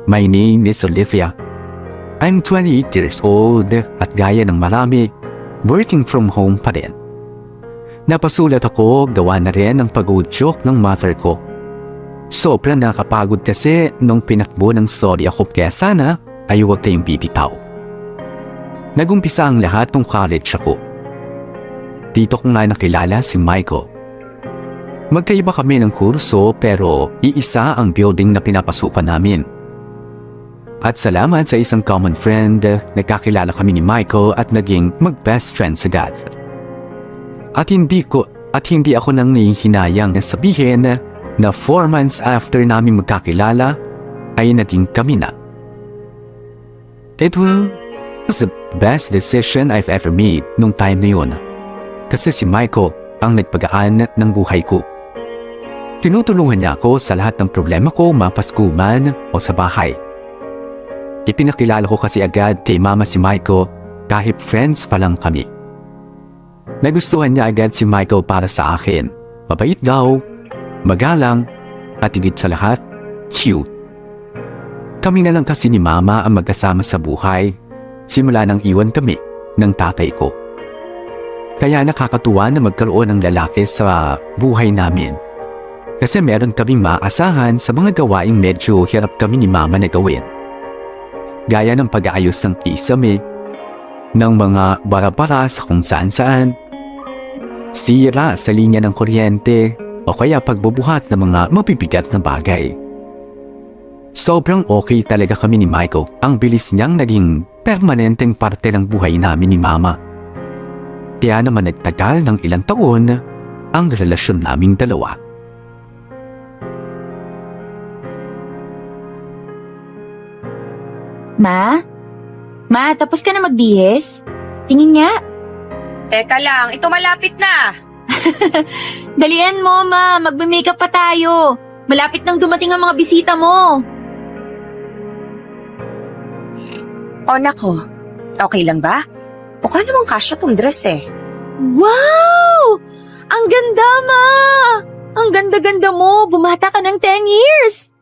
My name is Olivia. I'm 28 years old at gaya ng marami, working from home pa rin. Napasulat ako gawa na rin ng pag-udyok ng mother ko. Sobrang nakapagod kasi nung pinakbo ng story ako kaya sana ay huwag kayong bibitaw. Nagumpisa ang lahat nung college ako. Dito ko nga nakilala si Michael. Magkaiba kami ng kurso pero iisa ang building na pinapasukan namin. At salamat sa isang common friend, nagkakilala kami ni Michael at naging mag-best friends agad. At hindi ako nang nahihinayang na sabihin na 4 months after namin magkakilala ay naging kami na. It was the best decision I've ever made nung time na yun. Kasi si Michael ang nagpagaan ng buhay ko. Tinutulungan niya ako sa lahat ng problema ko mapasko man o sa bahay. Ipinakilala ko kasi agad kay mama si Michael kahit friends pa lang kami. Nagustuhan niya agad si Michael para sa akin. Mabait daw, magalang, at higit sa lahat, cute. Kami na lang kasi ni mama ang magkasama sa buhay simula nang iwan kami ng tatay ko. Kaya nakakatuwa na magkaroon ng lalaki sa buhay namin. Kasi meron kaming maasahan sa mga gawaing medyo hirap kami ni mama na gawin. Gaya ng pag-aayos ng kisame, ng mga bara-bara sa kung saan-saan, sira sa linya ng kuryente o kaya pagbubuhat ng mga mabibigat na bagay. Sobrang okay talaga kami ni Michael. Ang bilis niyang naging permanenteng parte ng buhay namin ni mama. Kaya naman nagtagal ng ilang taon ang relasyon naming dalawa. Ma? Ma, tapos ka na magbihis? Tingin nga. Teka lang, ito malapit na. Dalian mo, ma. Magme-makeup pa tayo. Malapit nang dumating ang mga bisita mo. O nako, okay lang ba? Mukha namang kasya tong dress eh. Wow! Ang ganda, ma! Ang ganda-ganda mo. Bumata ka ng 10 years.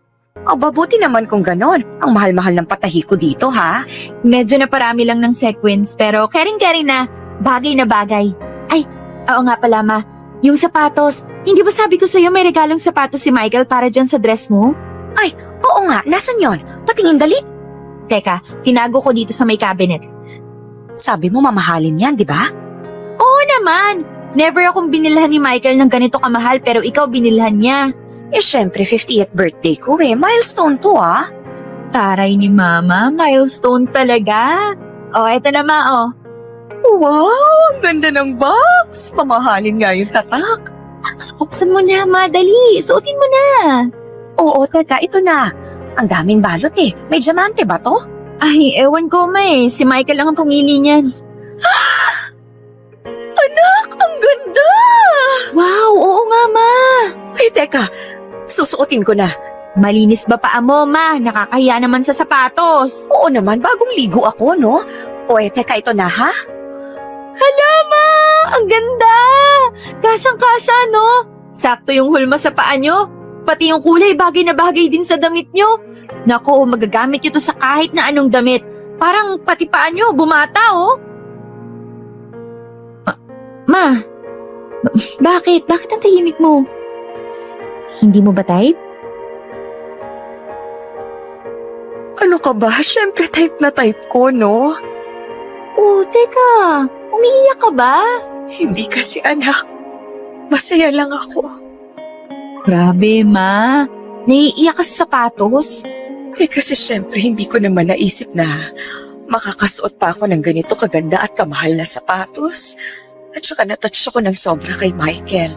O babuti naman kung ganon. Ang mahal-mahal ng patahi ko dito ha. Medyo naparami lang ng sequins pero caring-caring na. Bagay na bagay. Ay, oo nga pala, ma. Yung sapatos. Hindi ba sabi ko sa'yo may regalong sapatos si Michael para dyan sa dress mo? Ay, oo nga. Nasaan yon? Patingin dali. Teka, tinago ko dito sa may cabinet. Sabi mo mamahalin yan, di ba? Oo naman! Never akong binilhan ni Michael ng ganito kamahal pero ikaw binilhan niya. Eh syempre, 50th birthday ko eh. Milestone to ah. Taray ni Mama, milestone talaga. Oh, eto na ma, oh. Wow! Ang ganda ng box! Pamahalin nga yung tatak. Buksan mo na, ma. Dali. Suotin mo na. Oo, teka, ito na. Ang daming balot eh. May diamante ba to? Ay, ewan ko, ma eh. Si Michael lang ang pumili niyan. Anak, ang ganda! Wow, oo nga, ma. Ay, teka. Susuotin ko na. Malinis ba paa mo, ma? Nakakahiya naman sa sapatos. Oo naman, bagong ligo ako, no? O teka, ito na ha? Hala, ma! Ang ganda! Kasyang-kasya, no? Sakto yung hulma sa paa nyo. Pati yung kulay bagay na bagay din sa damit nyo. Nako, magagamit nyo to sa kahit na anong damit. Parang pati paa nyo, bumata, oh. Ma, bakit? Bakit ang tahimik mo? Hindi mo ba type? Ano ka ba? Siyempre type na type ko, no? Oh, teka. Umiiyak ka ba? Hindi kasi anak. Masaya lang ako. Grabe, ma. Naiiyak ka sa sapatos? Eh kasi siyempre hindi ko naman naisip na makakasuot pa ako ng ganito kaganda at kamahal na sapatos. At saka natouch ako ng sobra kay Michael.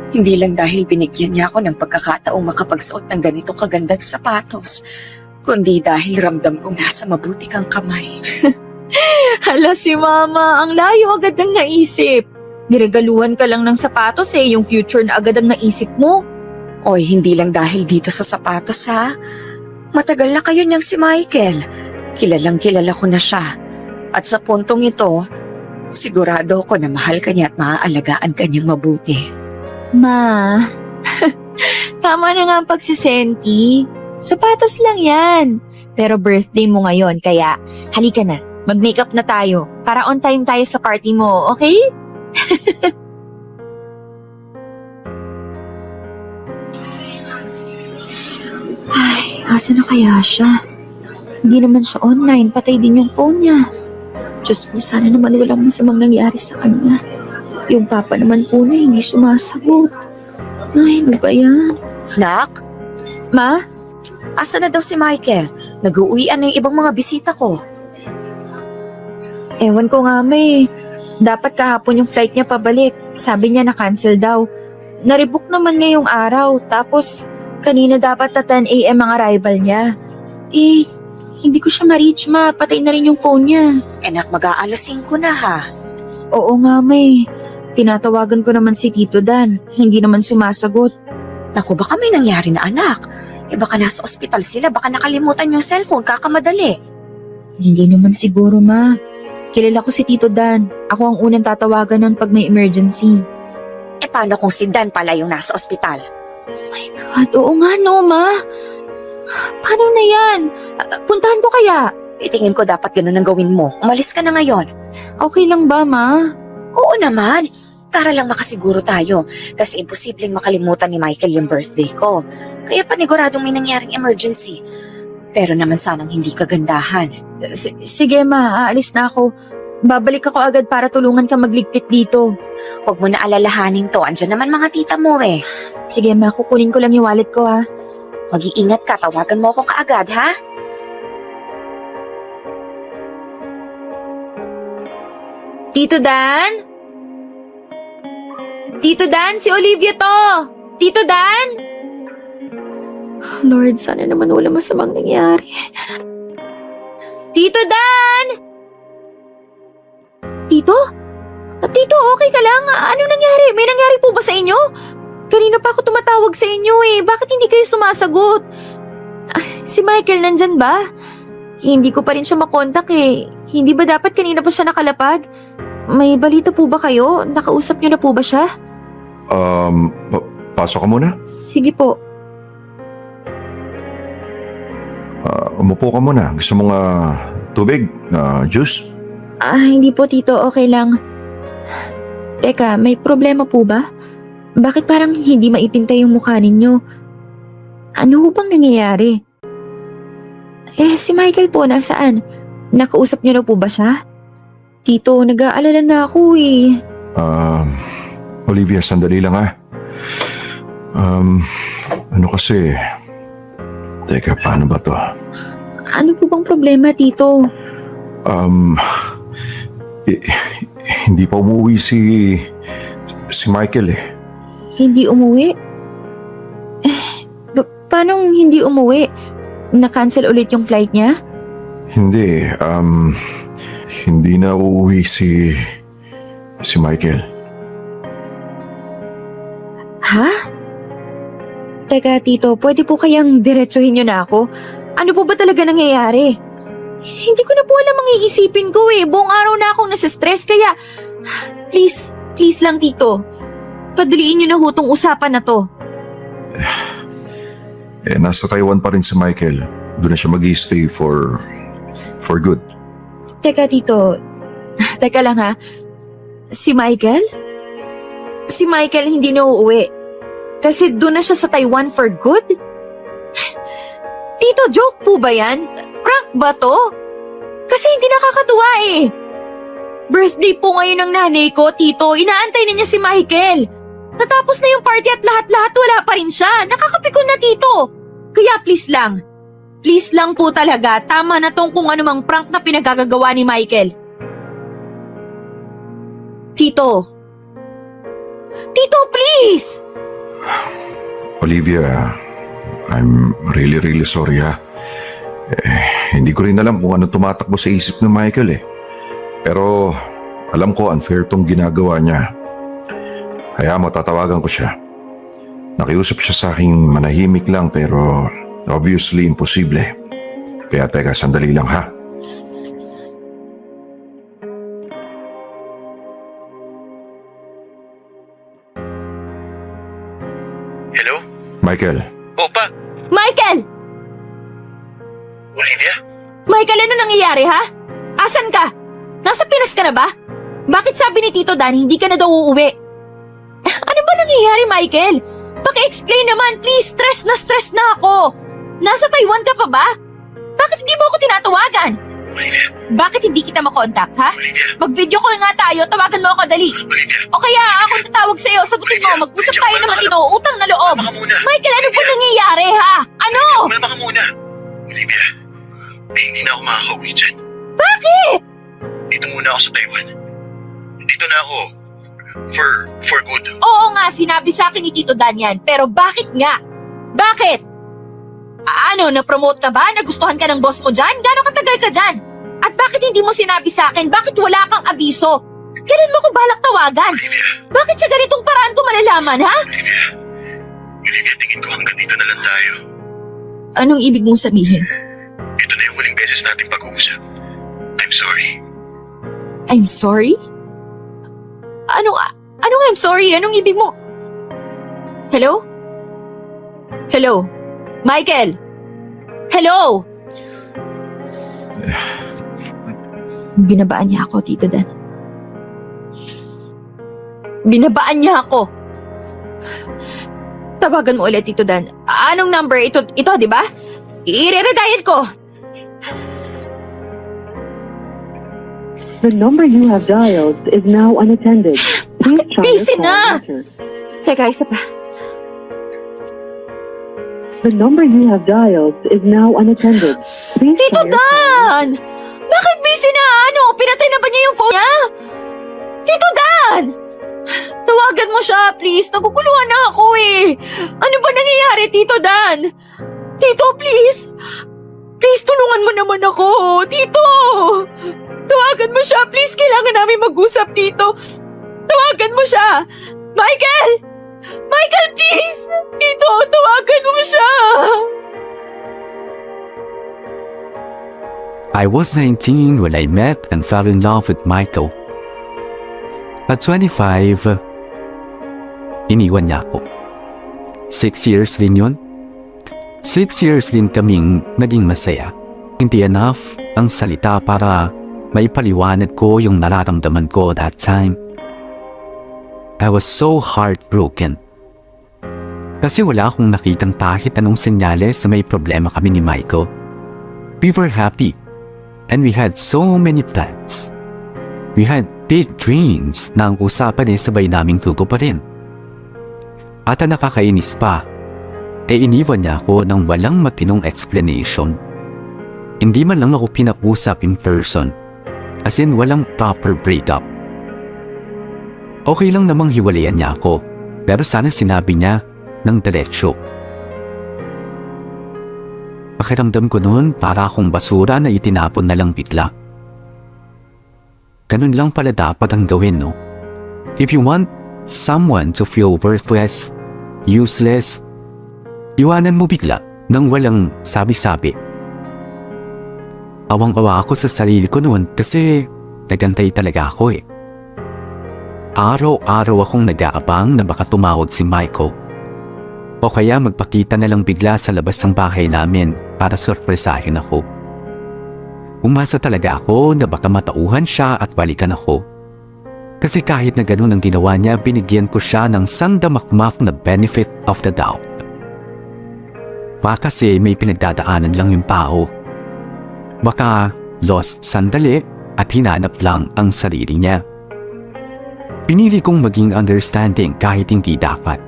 Hindi lang dahil binigyan niya ako ng pagkakataong makapagsuot ng ganito kagandang sapatos, kundi dahil ramdam kong nasa mabuti kang kamay. Hala si Mama, ang layo agad ng naisip. Niregaluhan ka lang ng sapatos eh, yung future na agad ang naisip mo. Oy, hindi lang dahil dito sa sapatos ha. Matagal na kayo niyang si Michael. Kilalang kilala ko na siya. At sa puntong ito, sigurado ko na mahal ka niya at maaalagaan ka niyang mabuti. Ma, tama na nga ang pagsisenti. Sapatos lang yan. Pero birthday mo ngayon, kaya halika na. Mag-makeup na tayo para on time tayo sa party mo, okay? Ay, asa na kaya siya? Hindi naman siya online, patay din yung phone niya. Diyos ko, sana naman walang masamang nangyari sa kanya. Yung papa naman po na hindi sumasagot. Ay, ano ba yan? Nak, Ma? asa na daw si Michael? Nag-uuwian na yung ibang mga bisita ko. Ewan ko nga may. Dapat kahapon yung flight niya pabalik. Sabi niya na-cancel daw. Narebook naman ngayong araw. Tapos, kanina dapat na 10 a.m. ang arrival niya. Eh, hindi ko siya ma-reach, ma. Patay na rin yung phone niya. Nak, mag-aalas 5 na ha. Oo nga, may. Tinatawagan ko naman si Tito Dan. Hindi naman sumasagot. Naku, baka may nangyari na anak. Baka nasa ospital sila, baka nakalimutan yung cellphone, kakamadali. Hindi naman siguro, ma. Kilala ko si Tito Dan. Ako ang unang tatawagan nun pag may emergency. Paano kung si Dan pala yung nasa ospital? God, oo nga, no, ma. Paano na yan? Puntahan ko kaya? Tingin ko dapat ganun ang gawin mo. Umalis ka na ngayon. Okay lang ba, ma? Oo naman. Para lang makasiguro tayo. Kasi imposibleng makalimutan ni Michael yung birthday ko. Kaya paniguradong may nangyaring emergency. Pero naman sanang hindi kagandahan. Sige, ma. Aalis na ako. Babalik ako agad para tulungan ka magligpit dito. Huwag mo na alalahanin to. Andyan naman mga tita mo eh. Sige, ma. Kukunin ko lang yung wallet ko, ha? Mag-iingat ka. Tawagan mo ako kaagad, ha? Tito Dan? Tito Dan, si Olivia to! Tito Dan? Lord, sana naman wala masamang nangyari. Tito Dan! Tito? Tito, okay ka lang? Ano nangyari? May nangyari po ba sa inyo? Kanina pa ako tumatawag sa inyo eh. Bakit hindi kayo sumasagot? Si Michael nandyan ba? Hindi ko pa rin siya makontak eh. Hindi ba dapat kanina pa siya nakalapag? May balita po ba kayo? Nakausap niyo na po ba siya? Pasok ka muna. Sige po. Umupo ka muna. Gusto mo nga tubig? Juice? Hindi po tito, okay lang. Teka, may problema po ba? Bakit parang hindi maipintay yung mukha ninyo? Ano ho bang nangyayari? Si Michael po, nasaan? Nakausap niyo na po ba siya? Tito, nag-aalala na ako eh. Olivia, sandali lang ha. Ano kasi... Teka, paano ba to? Ano po bang problema, tito? Hindi pa umuwi si Michael eh. Hindi umuwi? Paano hindi umuwi? Na-cancel ulit yung flight niya? Hindi, hindi na uuwi si Michael. Ha? Teka, tito, pwede po kayang diretsuhin niyo na ako? Ano po ba talaga nangyayari? Hindi ko na po alam ang iisipin ko eh. Buong araw na akong nasa-stress, kaya... Please lang, tito. Padaliin niyo na ho tong usapan na to. Nasa Taiwan pa rin si Michael. Doon na siya mag-i-stay for good. Teka, tito. Teka lang ha. Si Michael? Si Michael hindi na uuwi. Kasi doon na siya sa Taiwan for good? Tito, joke po ba yan? Prank ba to? Kasi hindi nakakatuwa eh. Birthday po ngayon ng nanay ko, tito. Inaantay na niya si Michael. Natapos na yung party at lahat-lahat wala pa rin siya. Nakakapikon na, tito. Kaya please lang. Please lang po talaga. Tama na tong kung anumang prank na pinagagagawa ni Michael. Tito. Tito, please! Olivia, I'm really sorry ha. Hindi ko rin alam kung ano tumatakbo sa isip ng Michael eh. Pero alam ko unfair tong ginagawa niya. Kaya matatawagan ko siya. Nakiusap siya sa aking manahimik lang pero obviously imposible. Kaya teka, sandali lang ha. Hello? Michael, Opa! Michael! Michael, ano nangyayari ha? Asan ka? Nasa Pinas ka na ba? Bakit sabi ni Tito Dan hindi ka na daw uuwi? Ano ba nangyayari, Michael? Paki-explain naman, please. Stress na ako. Nasa Taiwan ka pa ba? Bakit hindi mo ako tinatawagan? Bakit hindi kita makontakt, ha? Mag-video call nga tayo, tawagan mo ako dali. O kaya ako tatawag sa'yo, sagutin mo, mag-usap tayo na matino, utang na loob. Michael, ano ba nangyayari, ha? Ano? Kumalma ka muna. Olivia, hindi na ako makakauwi dyan. Bakit? Dito muna ako sa Taiwan. Dito na ako. For good. Oo nga, sinabi sa akin ni Tito Dan yan, pero bakit nga? Bakit? Ano, na-promote ka ba? Nagustuhan ka ng boss mo dyan? Gano'ng katagal ka dyan? At bakit hindi mo sinabi sa akin? Bakit wala kang abiso? Kailan mo ko balak tawagan? Bakit sa ganitong paraan ko malalaman, ha? Olivia, tingin ko hanggang dito na lang tayo. Anong ibig mong sabihin? Ito na yung huling beses natin pag-uusap. I'm sorry. I'm sorry? Anong I'm sorry? Anong ibig mo? Hello? Hello? Michael? Hello? Binabaan niya ako, Tito Dan. Binabaan niya ako. Tawagan mo ulit, Tito Dan. Anong number? Ito, di ba? I-re-redial ko. The number you have dialed is now unattended. Please try Busy your na! call later. Teka, isa pa. The number you have dialed is now unattended. Please Tito try your call Dan! Bakit busy na? Ano? Pinatay na ba niya yung phone niya? Tito Dan! Tawagan mo siya, please. Naguguluhan na ako eh. Ano ba nangyayari, Tito Dan? Tito, please. Please, tulungan mo naman ako. Tito! Tawagan mo siya, please. Kailangan namin mag-usap dito. Tawagan mo siya. Michael! Michael, please! Tito, tawagan mo siya. I was 19 when I met and fell in love with Michael. At 25, iniwan niya ako. 6 years din yun. 6 years din kaming naging masaya. Hindi enough ang salita para maipaliwanag ko yung nararamdaman ko that time. I was so heartbroken. Kasi wala akong nakitang kahit anong senyales na may problema kami ni Michael. We were happy. And we had so many plans. We had big dreams na ang usapan ay sabay naming tutuparin. At ang nakakainis pa, iniwan niya ako ng walang matinong explanation. Hindi man lang ako pinag-usap in person, as in walang proper breakup. Okay lang namang hiwalayan niya ako, pero sana sinabi niya ng diretsyo. Pakiramdam ko noon para akong basura na itinapon na lang bigla. Ganun lang pala dapat ang gawin, no? If you want someone to feel worthless, useless, iwanan mo bigla nang walang sabi-sabi. Awang-awa ako sa sarili ko noon kasi nagantay talaga ako eh. Araw-araw akong nag-aabang na baka tumawag si Michael. O kaya magpakita na lang bigla sa labas ng bahay namin para sorpresahin ako. Umasa talaga ako na baka matauhan siya at balikan ako. Kasi kahit na ganun ang ginawa niya, binigyan ko siya ng sandamakmak na benefit of the doubt. Baka kasi may pinagdadaanan lang yung tao. Baka lost sandali at hinanap lang ang sarili niya. Pinili kong maging understanding kahit hindi dapat.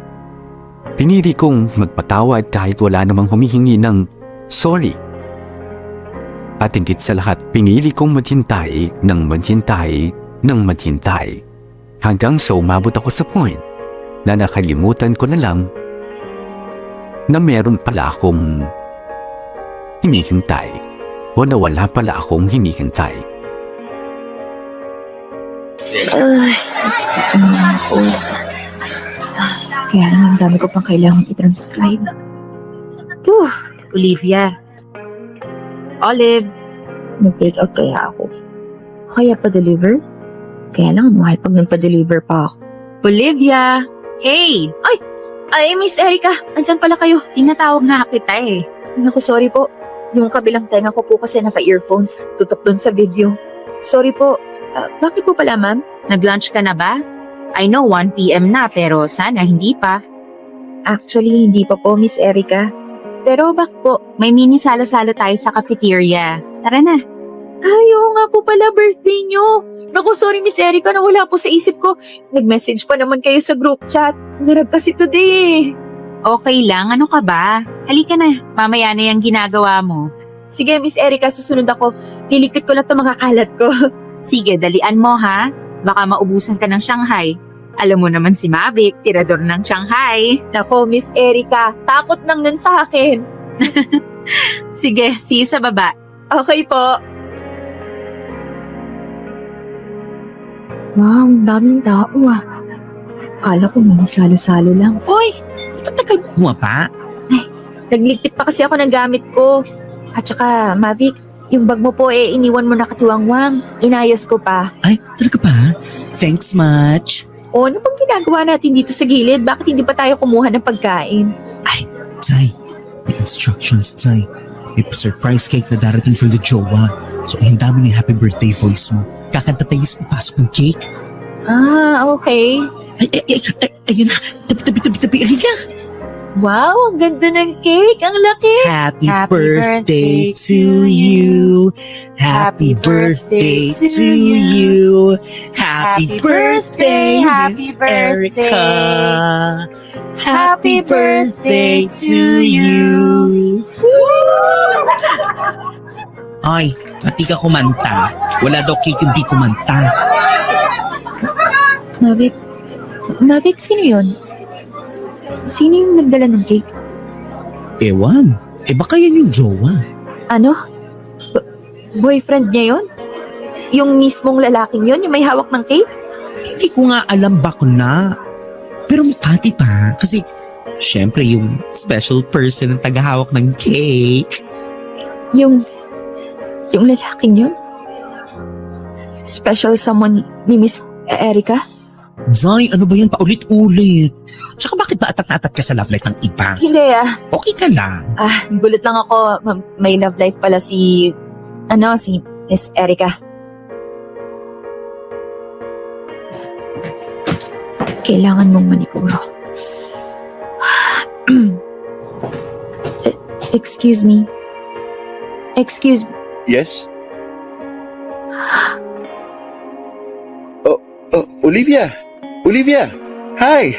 Pinili kong magpatawad kahit wala namang humihingi ng sorry. At higit sa lahat, pinili kong maghintay ng maghintay ng maghintay. Hanggang sa umabot ako sa point na nakalimutan ko na lang na meron pala akong hinihintay o na wala pala akong hinihintay. Kaya naman dami ko pang kailangang i-transcribe. Olivia. Olive. Nag-take out kaya ako. Kaya pa-deliver? Kaya lang, mahal pag nagpa-deliver pa ako. Olivia! Hey! Ay, Miss Erica. Andyan pala kayo. Tinatawag nga kita eh. Naku, sorry po. Yung kabilang tenga ko po kasi naka-earphones. Tutok dun sa video. Sorry po. Bakit po pala, ma'am? Nag-lunch ka na ba? I know 1 p.m. na pero sana hindi pa. Actually, hindi pa po, Miss Erica. Pero bakit po? May mini salo-salo tayo sa cafeteria. Tara na. Ay, oo nga po pala, birthday nyo. Naku, sorry, Miss Erica, nawala po sa isip ko. Nag-message pa naman kayo sa group chat. Narap kasi today. Okay lang, ano ka ba? Halika na, mamaya na yung ginagawa mo. Sige, Miss Erica, susunod ako. Lilikit ko lang ito mga kalat ko. Sige, dalian mo ha. Baka maubusan ka ng Shanghai. Alam mo naman si Mavic, tirador ng Shanghai. Nako, Miss Erica, takot nang nun sa akin. Sige, see you sa baba. Okay po. Wow, ang daming tao ah. Akala ko mga salo-salo lang. Hoy! Tatagal mo pa? Nagligpit pa kasi ako ng gamit ko. At saka, Mavic, yung bag mo po iniwan mo nakatiwangwang. Inayos ko pa. Ay, talaga ba? Thanks much. O, ano bang ginagawa natin dito sa gilid? Bakit hindi pa tayo kumuha ng pagkain? Tay, may instructions, Tay. May surprise cake na darating from the jowa. So, ihanda mo na yung happy birthday voice mo. Kakanta tayo sa papasok ng cake. Ah, okay. Ayun na. Tabi, Olivia. Wow, ang ganda ng cake. Ang laki. Happy Happy birthday birthday to to you. Happy birthday to you. Happy birthday, Miss Erica. Happy birthday to you. Ay, pati ka kumanta. Wala daw cake yung di kumanta. Mavic, sino yun? Sino yung nagdala ng cake? Ewan, baka yan yung jowa. Ano? Boyfriend niya yun? Yung mismong lalaking yun? Yung may hawak ng cake? Hindi ko nga alam bakla. Pero mukati pa. Kasi, syempre yung special person ang tagahawak ng cake. Yung lalaking yun? Special someone ni Miss Erica? Zay, ano ba yan? Paulit-ulit. Tsaka bakit ba atat-atat ka sa love life ng iba? Hindi ah. Okay ka lang. Gulat lang ako. May love life pala si Miss Erica. Kailangan mong manikuro. Excuse me. Yes? Olivia! Olivia! Hi!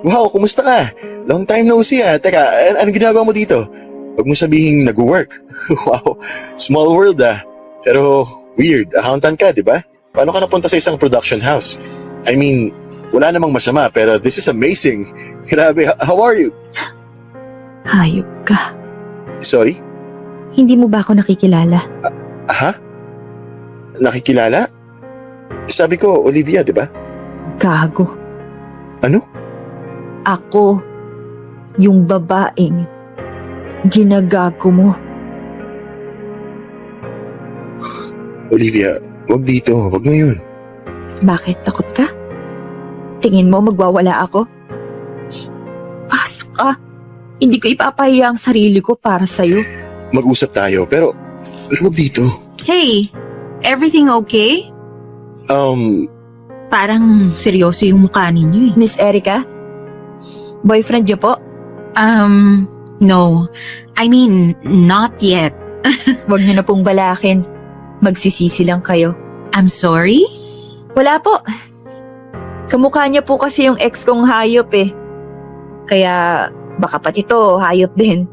Wow, kumusta ka? Long time no see ah. Teka, anong ginagawa mo dito? Huwag mo sabihing nag-work. Wow, small world ah. Pero weird, accountant ka, di ba? Paano ka napunta sa isang production house? I mean, wala namang masama pero this is amazing. Grabe, how are you? Hayop ka. Sorry? Hindi mo ba ako nakikilala? Ha? Nakikilala? Sabi ko, Olivia, di ba? Gago. Ano? Ako, yung babaeng ginagago mo. Olivia, wag dito. Wag ngayon. Bakit? Takot ka? Tingin mo magwawala ako? Pasak ka. Hindi ko ipapahiya ang sarili ko para sa'yo. Mag-usap tayo, pero wag dito. Hey, everything okay? Parang seryoso yung mukha ninyo eh. Miss Erica? Boyfriend niyo po? No. I mean, not yet. Huwag niyo na pong balakin. Magsisisi lang kayo. I'm sorry? Wala po. Kamukha niya po kasi yung ex kong hayop eh. Kaya baka pati to hayop din.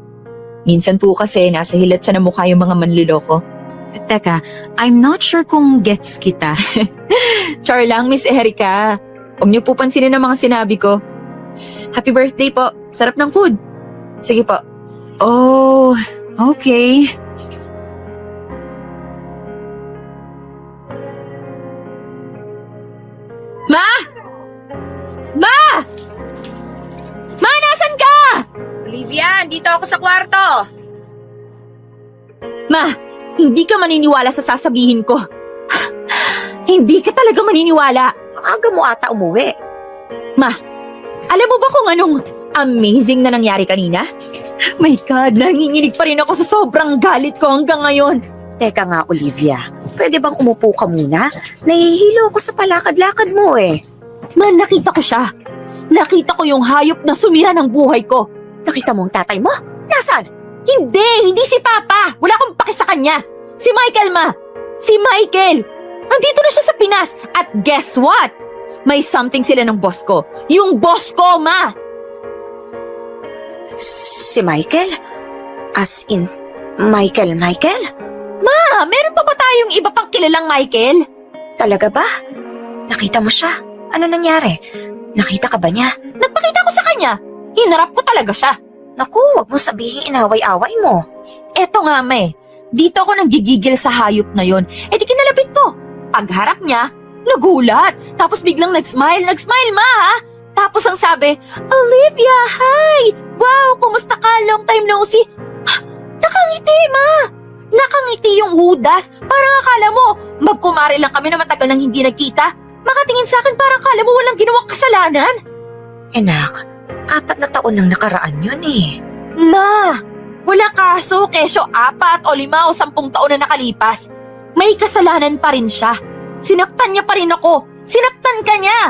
Minsan po kasi nasa hilat siya na mukha yung mga manluloko. Teka, I'm not sure kung gets kita. Char lang, Miss Erica. Huwag niyo po pansinin ang mga sinabi ko. Happy birthday po. Sarap ng food. Sige po. Oh, okay. Ma! Ma! Ma, nasan ka? Olivia, dito ako sa kwarto. Ma, hindi ka maniniwala sa sasabihin ko. Hindi ka talaga maniniwala. Aga mo ata umuwi. Ma, alam mo ba kung anong amazing na nangyari kanina? My God, nanginginig pa rin ako sa sobrang galit ko hanggang ngayon. Teka nga, Olivia. Pwede bang umupo ka muna? Nahihilo ako sa palakad-lakad mo eh. Man, nakita ko siya. Nakita ko yung hayop na sumihan ng buhay ko. Nakita mo ang tatay mo? Nasaan? Hindi si Papa. Wala akong paki sa kanya. Si Michael, ma. Si Michael. Andito na siya sa Pinas. At guess what? May something sila ng boss ko. Yung boss ko, ma. Si Michael? As in, Michael? Ma, meron pa ba tayong iba pang kilalang Michael? Talaga ba? Nakita mo siya? Ano nangyari? Nakita ka ba niya? Nagpakita ko sa kanya. Hinarap ko talaga siya. Naku, wag mo sabihin inaway-away mo. Eto nga, ma. Dito ako nanggigigil sa hayop na yon. E di kinalapit ko. Pagharap niya, nagulat. Tapos biglang nag-smile. Nag-smile, ma, ha? Tapos ang sabi, Olivia, hi! Wow, kumusta ka? Long time no see. Nakangiti, ma! Nakangiti yung hudas. Parang akala mo, magkumari lang kami na matagal nang hindi nagkita. Makatingin sa akin parang akala mo walang ginawang kasalanan. Enak, 4 na taon nang nakaraan yun eh. Ma, wala kaso, kesyo 4 o 5 o 10 taon na nakalipas. May kasalanan pa rin siya. Sinaktan niya pa rin ako. Sinaktan ka niya.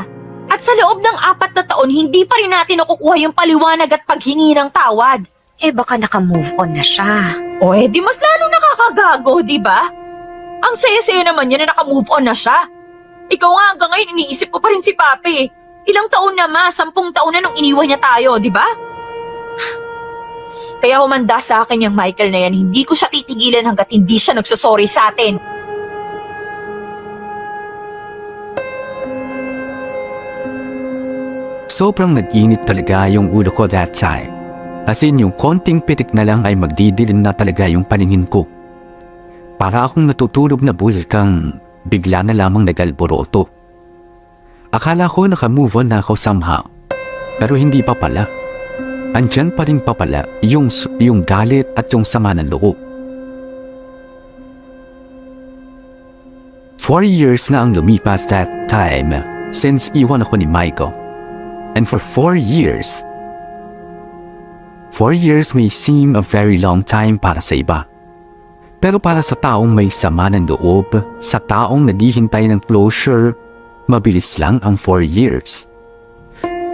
At sa loob ng 4 na taon, hindi pa rin natin nakukuha yung paliwanag at paghingi ng tawad. Eh baka naka-move on na siya. O di mas lalong nakakagago, di ba? Ang saya-saya naman niya na naka-move on na siya. Ikaw nga hanggang ngayon iniisip ko pa rin si Papi. Ilang taon na, ma? 10 taon na nung iniwan niya tayo, di ba? Kaya humanda sa akin yung Michael na yan. Hindi ko siya titigilan hanggat hindi siya nagsusorry sa atin. Sobrang nag-init talaga yung ulo ko that time. As in, yung konting pitik na lang ay magdidilim na talaga yung paningin ko. Para akong natutulog na bulkang bigla na lamang nagalboroto. Akala ko naka-move on na ako somehow. Pero hindi pa pala. Andyan pa rin pa pala yung galit at yung sama ng loob. 4 years na ang lumipas that time since iwan ako ni Michael. And for 4 years may seem a very long time para sa iba. Pero para sa taong may sama ng loob, sa taong naghihintay ng closure, mabilis lang ang 4 years.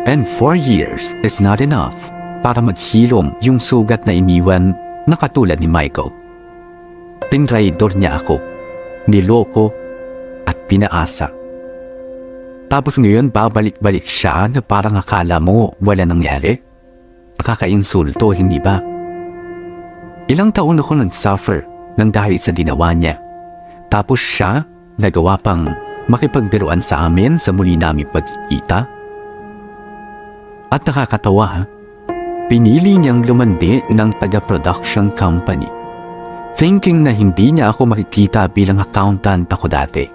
And 4 years is not enough para maghilom yung sugat na iniwan na katulad ni Michael. Tinraidor niya ako, niloko at pinaasa. Tapos ngayon babalik-balik siya na parang akala mo wala nangyari? Nakakainsulto, hindi ba? Ilang taon ako nag-suffer nang dahil sa ginawa niya. Tapos siya nagawa pang makipagbiruan sa amin sa muli naming pagkikita. At nakakatawa, pinili niyang lumandi ng taga-production company. Thinking na hindi niya ako makikita bilang accountant ako dati.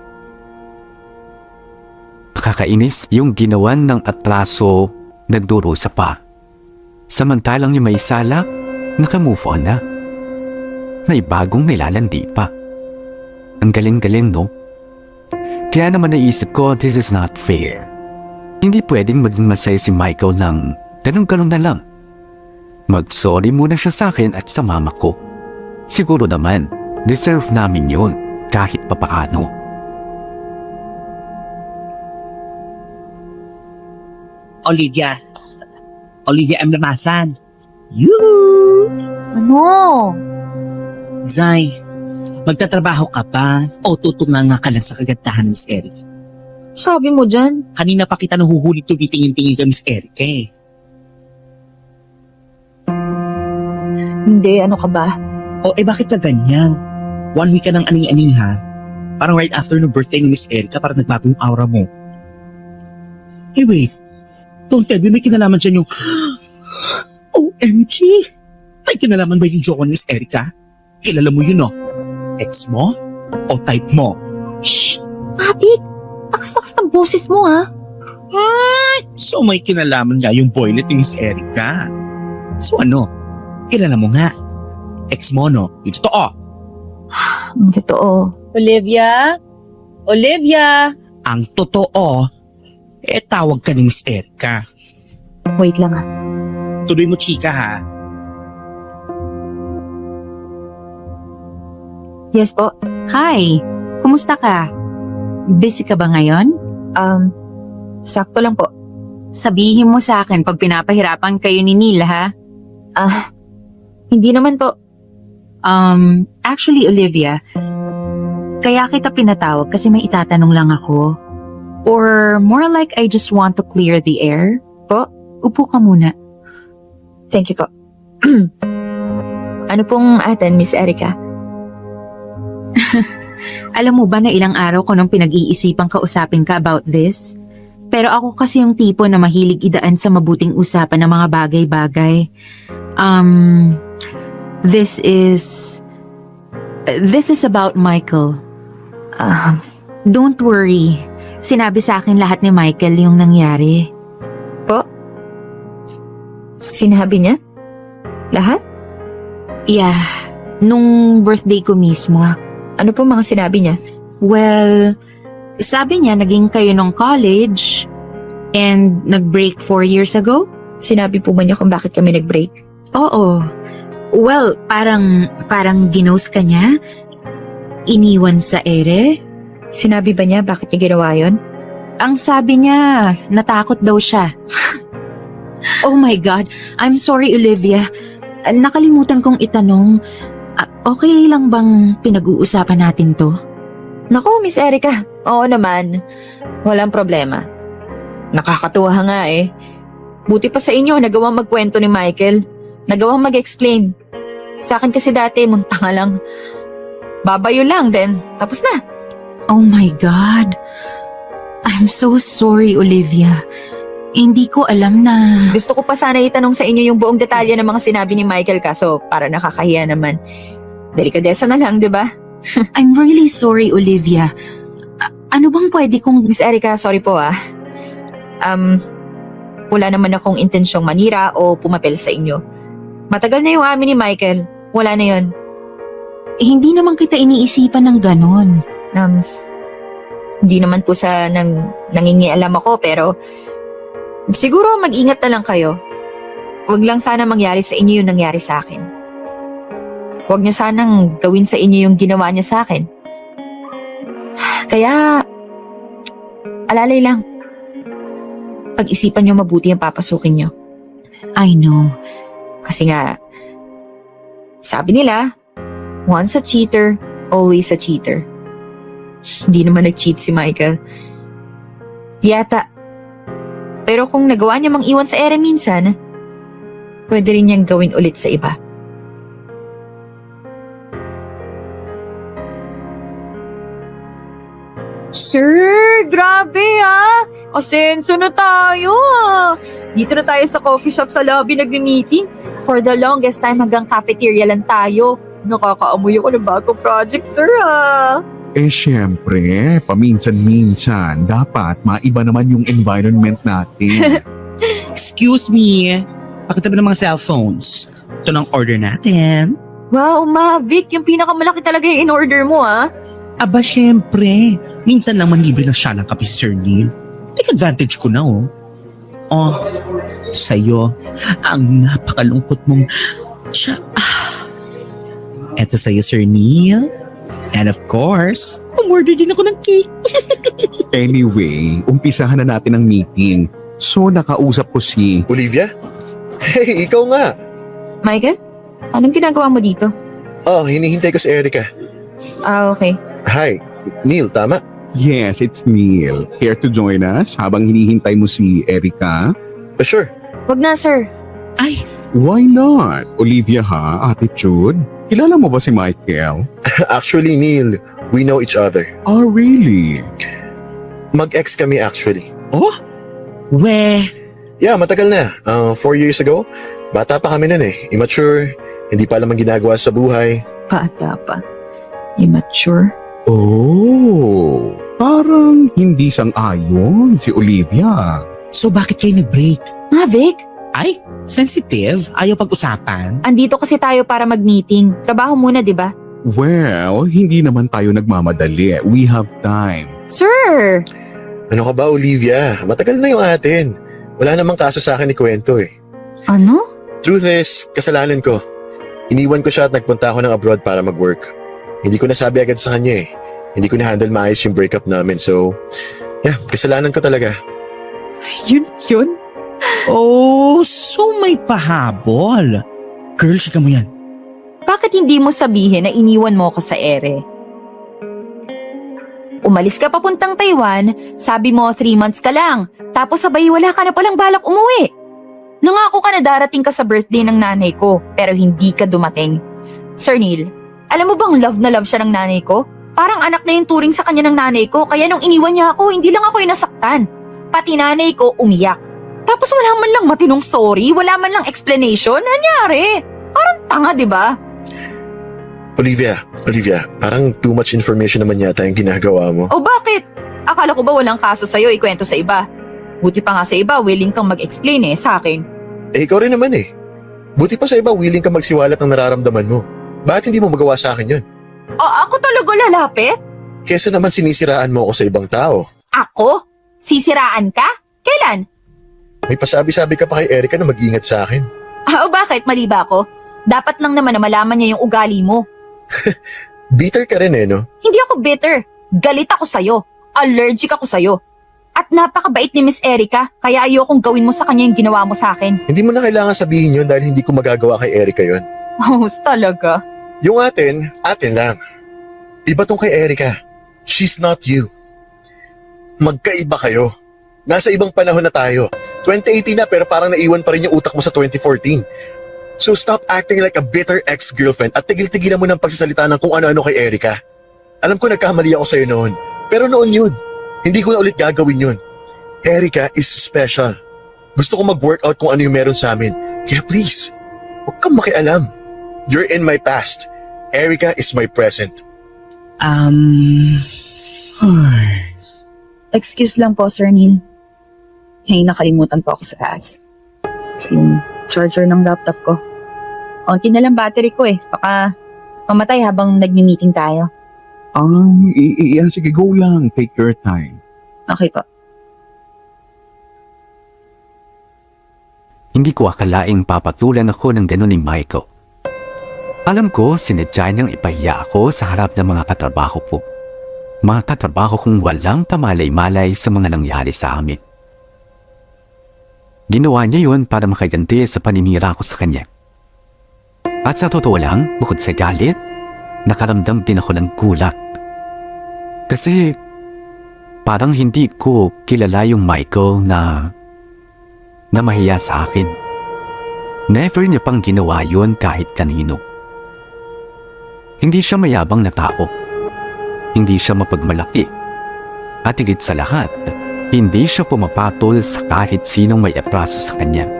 Nakakainis yung ginawan ng atraso nagdurusa pa. Samantalang yung may sala, naka-move on na. May bagong nilalandi pa. Ang galing-galing, no? Kaya naman naisip ko, this is not fair. Hindi pwedeng maging masaya si Michael ng ganun-ganun na lang. Mag-sorry muna siya sa akin at sa mama ko. Siguro naman, deserve namin yun kahit papaano. Olivia, I'm lamasan. Yoo! Ano? Zay, magtatrabaho ka pa o tutunganga ka lang sa kagandahan ni Miss Eric? Sabi mo dyan? Kanina pa kita nahuhuli tumitingin-tingin ka Miss Eric eh. Hindi, ano ka ba? O bakit ka ganyan? 1 week ka ng aning-aning ha? Parang right after ng birthday ni Miss Erica, parang nagbago yung aura mo. Hey wait, don't tell me may kinalaman dyan yung OMG! May kinalaman ba yung jowa ni Miss Erica? Kilala mo yun Ex mo? O type mo? Shh! Abik! Takas-takas ng boses mo, ha? So may kinalaman nga yung boylet ni Miss Erica. So ano? Kilala mo nga. Ex mo Yung totoo. Ang totoo. Olivia? Ang totoo, tawag ka ni Miss Erica. Wait lang, ha? Tuloy mo chika ha. Yes po. Hi, kumusta ka? Busy ka ba ngayon? Sakto lang po. Sabihin mo sa akin pag pinapahirapan kayo ni Neil, ha? Hindi naman po. Actually, Olivia, kaya kita pinatawag kasi may itatanong lang ako. Or more like I just want to clear the air. Po, upo ka muna. Thank you po. Ano pong atin, Miss Erica? Alam mo ba na ilang araw ko nung pinag-iisipang kausapin ka about this? Pero ako kasi yung tipo na mahilig idaan sa mabuting usapan ng mga bagay-bagay. This is about Michael. Don't worry. Sinabi sa akin lahat ni Michael yung nangyari. Sinabi niya? Lahat? Yeah, nung birthday ko mismo. Ano po mga sinabi niya? Well, sabi niya naging kayo nung college and nag-break 4 years ago? Sinabi po ba niya kung bakit kami nag-break? Oo. Well, parang ginost ka niya? Iniwan sa ere? Sinabi ba niya bakit niya ginawa yun? Ang sabi niya, natakot daw siya. Oh my God, I'm sorry Olivia. Nakalimutan kong itanong, okay lang bang pinag-uusapan natin to? Naku, Miss Erica. Oo naman. Walang problema. Nakakatuwa nga eh. Buti pa sa inyo, nagawang magkwento ni Michael. Nagawang mag-explain. Sa akin kasi dati, munta nga lang. Babayo lang, then tapos na. Oh my God. I'm so sorry, Olivia. Hindi ko alam na... Gusto ko pa sana itanong sa inyo yung buong detalye ng mga sinabi ni Michael kaso para nakakahiya naman. Delikadesa na lang, di ba? I'm really sorry, Olivia. Ano bang pwede kong... Miss Erica, sorry po ah. Wala naman akong intensyong manira o pumapel sa inyo. Matagal na yung amin ni Michael. Wala na yon. Hindi naman kita iniisipan ng ganon. Hindi naman po sa nangingialam ako pero siguro mag-ingat na lang kayo. Huwag lang sana mangyari sa inyo yung nangyari sa akin. Huwag niya sanang gawin sa inyo yung ginawa niya sa akin. Kaya, alalay lang. Pag-isipan niyo mabuti ang papasukin niyo. I know. Kasi nga, sabi nila, once a cheater, always a cheater. Hindi naman nag-cheat si Michael. Yata. Pero kung nagawa niya mang iwan sa ere minsan, pwede rin niyang gawin ulit sa iba. Sir, grabe ah! Asenso na tayo ah! Dito na tayo sa coffee shop sa lobby nagmi-meeting. For the longest time hanggang cafeteria lang tayo. Nakakaamoy ako ng bagong project, sir ah! Syempre, paminsan-minsan, dapat maiba naman yung environment natin. Excuse me. Pakitabi ng mga cellphones. Ito ng order natin. Wow, Mavic, yung pinakamalaki talaga yung in-order mo ah. Aba, syempre. Minsan lang manlibre ng siya ng kape si Sir Neil. Take advantage ko na, oh. Oh, sa'yo, ang napakalungkot mong siya. Eto sa'yo, Sir Neil. And of course, umorder din ako ng cake. Anyway, umpisahan na natin ang meeting. So, nakausap ko si... Olivia? Hey, ikaw nga. Michael, anong ginagawa mo dito? Oh, hinihintay ko si Erica. Ah, okay. Hi, Neil, tama? Yes, it's Neil. Here to join us habang hinihintay mo si Erica? Sure. Wag na, sir. Ay, Why not? Olivia ha, attitude. Kilala mo ba si Michael? Actually, Neil, we know each other. Oh, really? Mag-ex kami actually. oh, we, Yeah, matagal na. 4 years ago, bata pa kami nun eh. Immature, hindi pa alam ang ginagawa sa buhay. Bata pa. Immature. Oh, parang hindi sang-ayon si Olivia. so bakit kayo nag-break? Mavic, Ay, sensitive. Ayaw pag-usapan. andito kasi tayo para mag-meeting. Trabaho muna, di ba? Well, hindi naman tayo nagmamadali. We have time. Sir! Ano ka ba, Olivia? Matagal na yung atin. Wala namang kaso sa akin ni kwento eh. Ano? Truth is, kasalanan ko. Iniwan ko siya at nagpunta ako ng abroad para mag-work. Hindi ko nasabi agad sa kanya eh. Hindi ko na-handle maayos yung breakup namin. So, yeah, kasalanan ko talaga. Yun? Oh, so may pahabol. Girl, chika mo yan. Bakit hindi mo sabihin na iniwan mo ko sa ere? Umalis ka papuntang Taiwan, sabi mo 3 months ka lang, tapos sabay wala ka na palang balak umuwi. Nangako ka na darating ka sa birthday ng nanay ko, pero hindi ka dumating. Sir Neil, alam mo bang love na love siya ng nanay ko? Parang anak na yung turing sa kanya ng nanay ko, kaya nung iniwan niya ako, hindi lang ako yung nasaktan. Pati nanay ko umiyak. Tapos wala man lang matinong sorry, wala man lang explanation, nangyari. Parang tanga, di ba? Olivia, parang too much information naman yata yung ginagawa mo. O bakit? Akala ko ba walang kaso sa'yo, ikwento sa iba? Buti pa nga sa iba, willing kang mag-explain sa akin. Eh, ikaw rin naman eh. Buti pa sa iba, willing ka magsiwalat ng nararamdaman mo. Bakit hindi mo magawa sa akin yun? O ako talaga lalapit? Kesa naman sinisiraan mo ako sa ibang tao. Ako? Sisiraan ka? Kailan? May pasabi-sabi ka pa kay Erica na mag-ingat sa akin. O bakit? Mali ba ako? Dapat lang naman na malaman niya yung ugali mo. Bitter ka rin no? Hindi ako bitter. Galit ako sa'yo. Allergic ako sa'yo. At napakabait ni Miss Erica, kaya ayokong gawin mo sa kanya yung ginawa mo sa akin. Hindi mo na kailangan sabihin yun dahil hindi ko magagawa kay Erica yun. Oh, talaga? Yung atin lang. Iba tong kay Erica. She's not you. Magkaiba kayo. Nasa ibang panahon na tayo. 2018 na pero parang naiwan pa rin yung utak mo sa 2014. So stop acting like a bitter ex-girlfriend at tigil-tigilan mo ng pagsasalita ng kung ano-ano kay Erica. Alam ko nagkamali ako sa'yo noon. Pero noon yun. Hindi ko na ulit gagawin yun. Erica is special. Gusto ko mag-workout kung ano yung meron sa amin. Kaya please, huwag kang makialam. You're in my past. Erica is my present. Excuse lang po, Sir Neil. Hey, nakalimutan po ako sa taas. Yung charger ng laptop ko. Onti na lang battery ko Baka mamatay habang nagmi-meeting tayo. Sige, go lang. Take your time. Okay po. Hindi ko akalaing papatulan ako ng ganun ni Michael. Alam ko, sinadya niyang ipahiya ako sa harap ng mga katrabaho ko. Mga katrabaho kong walang pamalay-malay sa mga nangyari sa amin. Ginawa niya yun para makaganti sa paninira ko sa kanya. At sa totoo lang, bukod sa galit, nakaramdam din ako ng gulat. Kasi parang hindi ko kilala yung Michael na mahiya sa akin. Never niya pang ginawa yun kahit kanino. Hindi siya mayabang na tao. Hindi siya mapagmalaki. At higit sa lahat, hindi siya pumapatol sa kahit sinong may apraso sa kanya.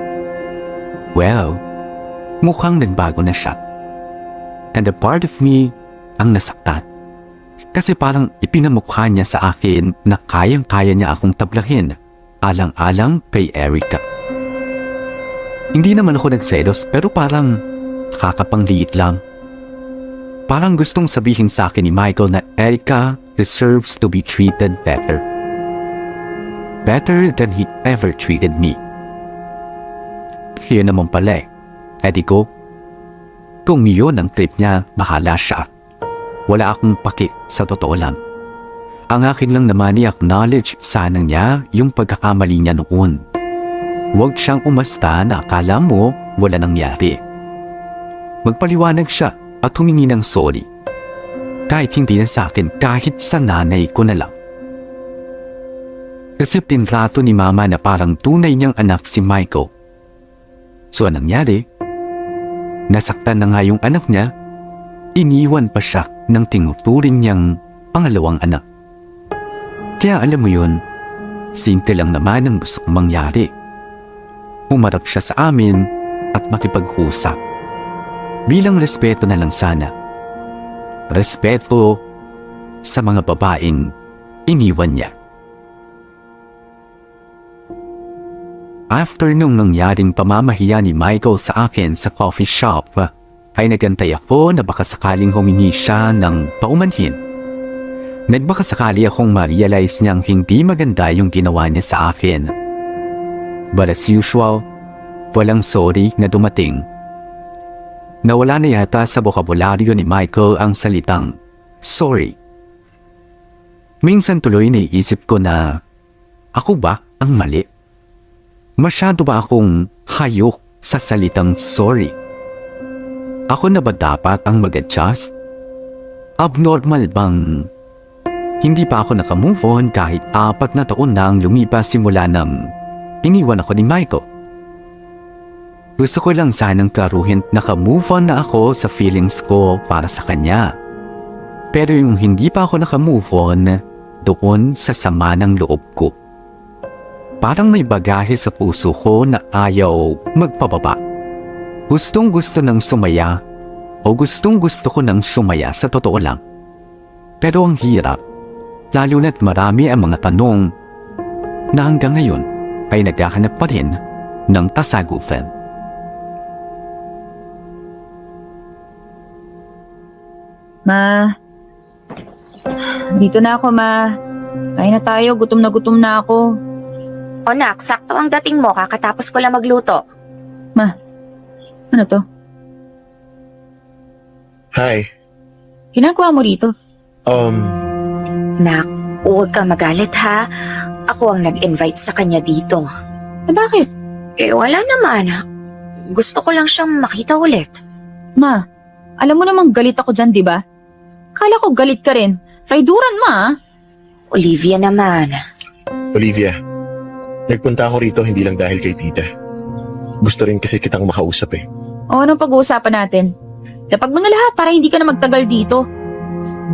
Well, mukhang nagbago na siya. And a part of me ang nasaktan. Kasi parang ipinamukha niya sa akin na kayang-kaya niya akong tablahin, alang-alang kay Erica. Hindi naman ako nagselos pero parang nakakapangliit lang. Parang gustong sabihin sa akin ni Michael na Erica deserves to be treated better. Better than he ever treated me. Yun naman pala Edi ko, kung yun ang trip niya, bahala siya. Wala akong paki sa totoo lang. Ang akin lang naman i-acknowledge sana niya yung pagkakamali niya noon. Huwag siyang umasta na akala mo wala nangyari. Magpaliwanag siya at humingi ng sorry. Kahit hindi na sa akin, kahit sa nanay ko na lang. Kasi tinrato ni Mama na parang tunay niyang anak si Michael. So anong nangyari? Nasaktan na nga yung anak niya, iniwan pa siya ng tinuturing niyang pangalawang anak. Kaya alam mo yun, simple lang naman ang gusto kong mangyari. Humarap siya sa amin at makipaghusap. Bilang respeto na lang sana. Respeto sa mga babaeng iniwan niya. After nung nangyaring pamamahiya ni Michael sa akin sa coffee shop, ay nagantay ako na baka sakaling humingi siya ng paumanhin. Nagbaka sakali akong ma-realize niyang hindi maganda yung ginawa niya sa akin. But as usual, walang sorry na dumating. Nawala na yata sa bokabularyo ni Michael ang salitang sorry. Minsan tuloy naiisip ko na ako ba ang mali? Masyado ba akong hayok sa salitang sorry? Ako na ba dapat ang mag-adjust? Abnormal bang hindi pa ako nakamove on kahit 4 na taon na ang lumipas simula nang iniwan ako ni Michael? Gusto ko lang sanang klaruhin nakamove on na ako sa feelings ko para sa kanya. Pero yung hindi pa ako nakamove on doon sa sama ng loob ko. Parang may bagahe sa puso ko na ayaw magpababa. Gustong gusto ng sumaya o gustong gusto ko ng sumaya sa totoo lang. Pero ang hirap, lalo na't marami ang mga tanong na hanggang ngayon ay naghahanap pa rin ng kasagutan. Ma, dito na ako, ma. Kain na tayo, gutom na ako. O nak, sakto ang dating mo, kakatapos ko lang magluto. Ano to? Hi. Ginagawa mo rito? Nak, huwag ka magalit ha. Ako ang nag-invite sa kanya dito. Bakit? Wala naman. Gusto ko lang siyang makita ulit. Ma, alam mo namang galit ako dyan, di ba? Kala ko galit ka rin. Raiduran, ma. Olivia naman. Olivia, nagpunta ako rito hindi lang dahil kay tita. Gusto rin kasi kitang makausap eh. O, anong pag-uusapan natin? Kapag mo na lahat para hindi ka na magtagal dito.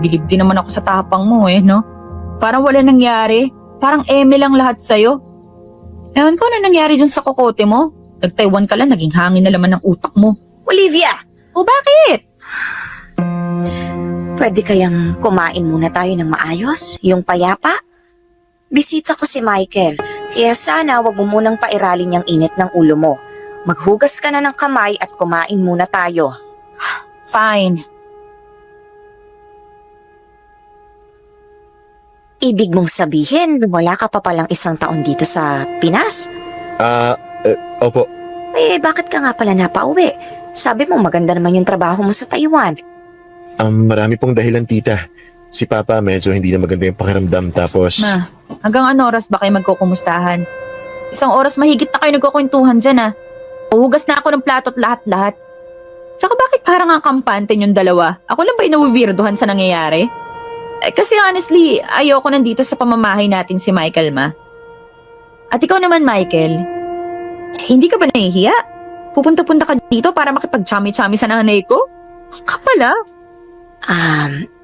Bilib din naman ako sa tapang mo no? Parang wala nangyari. Parang eme lang lahat sa'yo. Ewan ko ano nangyari dyan sa kokote mo. Nag-Taiwan ka lang, naging hangin na laman ng utak mo. Olivia! O bakit? Pwede kayang kumain muna tayo ng maayos? Yung payapa? Bisita ko si Michael, kaya sana wag mo munang pairalin yung init ng ulo mo. Maghugas ka na ng kamay at kumain muna tayo. Fine. Ibig mong sabihin, wala ka pa palang 1 taon dito sa Pinas? Opo. Bakit ka nga pala napauwi? Sabi mo maganda naman yung trabaho mo sa Taiwan. Marami pong dahilan, tita. Si Papa medyo hindi na maganda yung pakiramdam tapos... Ma, hanggang ano oras ba kayo magkukumustahan? 1 oras mahigit na kayo nagkukwentuhan dyan Uhugas na ako ng plato at lahat-lahat. Tsaka bakit parang ang kampante yung dalawa? Ako lang ba inawiwirdohan sa nangyayari? Kasi honestly, ayoko nandito sa pamamahay natin si Michael, ma. At ikaw naman, Michael, hindi ka ba nahihiya? Pupunta-punta ka dito para makipag-chami-chami sa nanay ko? Kapala.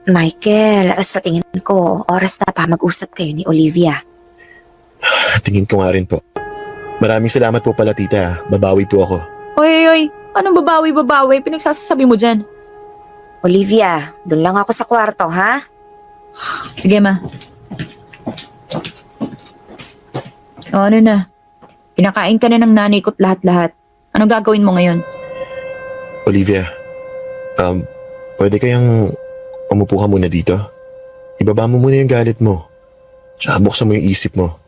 Michael, sa tingin ko, oras na pa mag-usap kayo ni Olivia. Tingin ko nga rin po. Maraming salamat po pala, tita. Babawi po ako. Oy, anong babawi? Pinagsasabi mo dyan? Olivia, doon lang ako sa kwarto, ha? Sige, ma. O, ano na? Pinakain ka na ng nanay ko't lahat-lahat. Anong gagawin mo ngayon? Olivia, pwede kayang umupo ka muna dito? Ibaba mo muna yung galit mo. Tsaka buksan mo yung isip mo.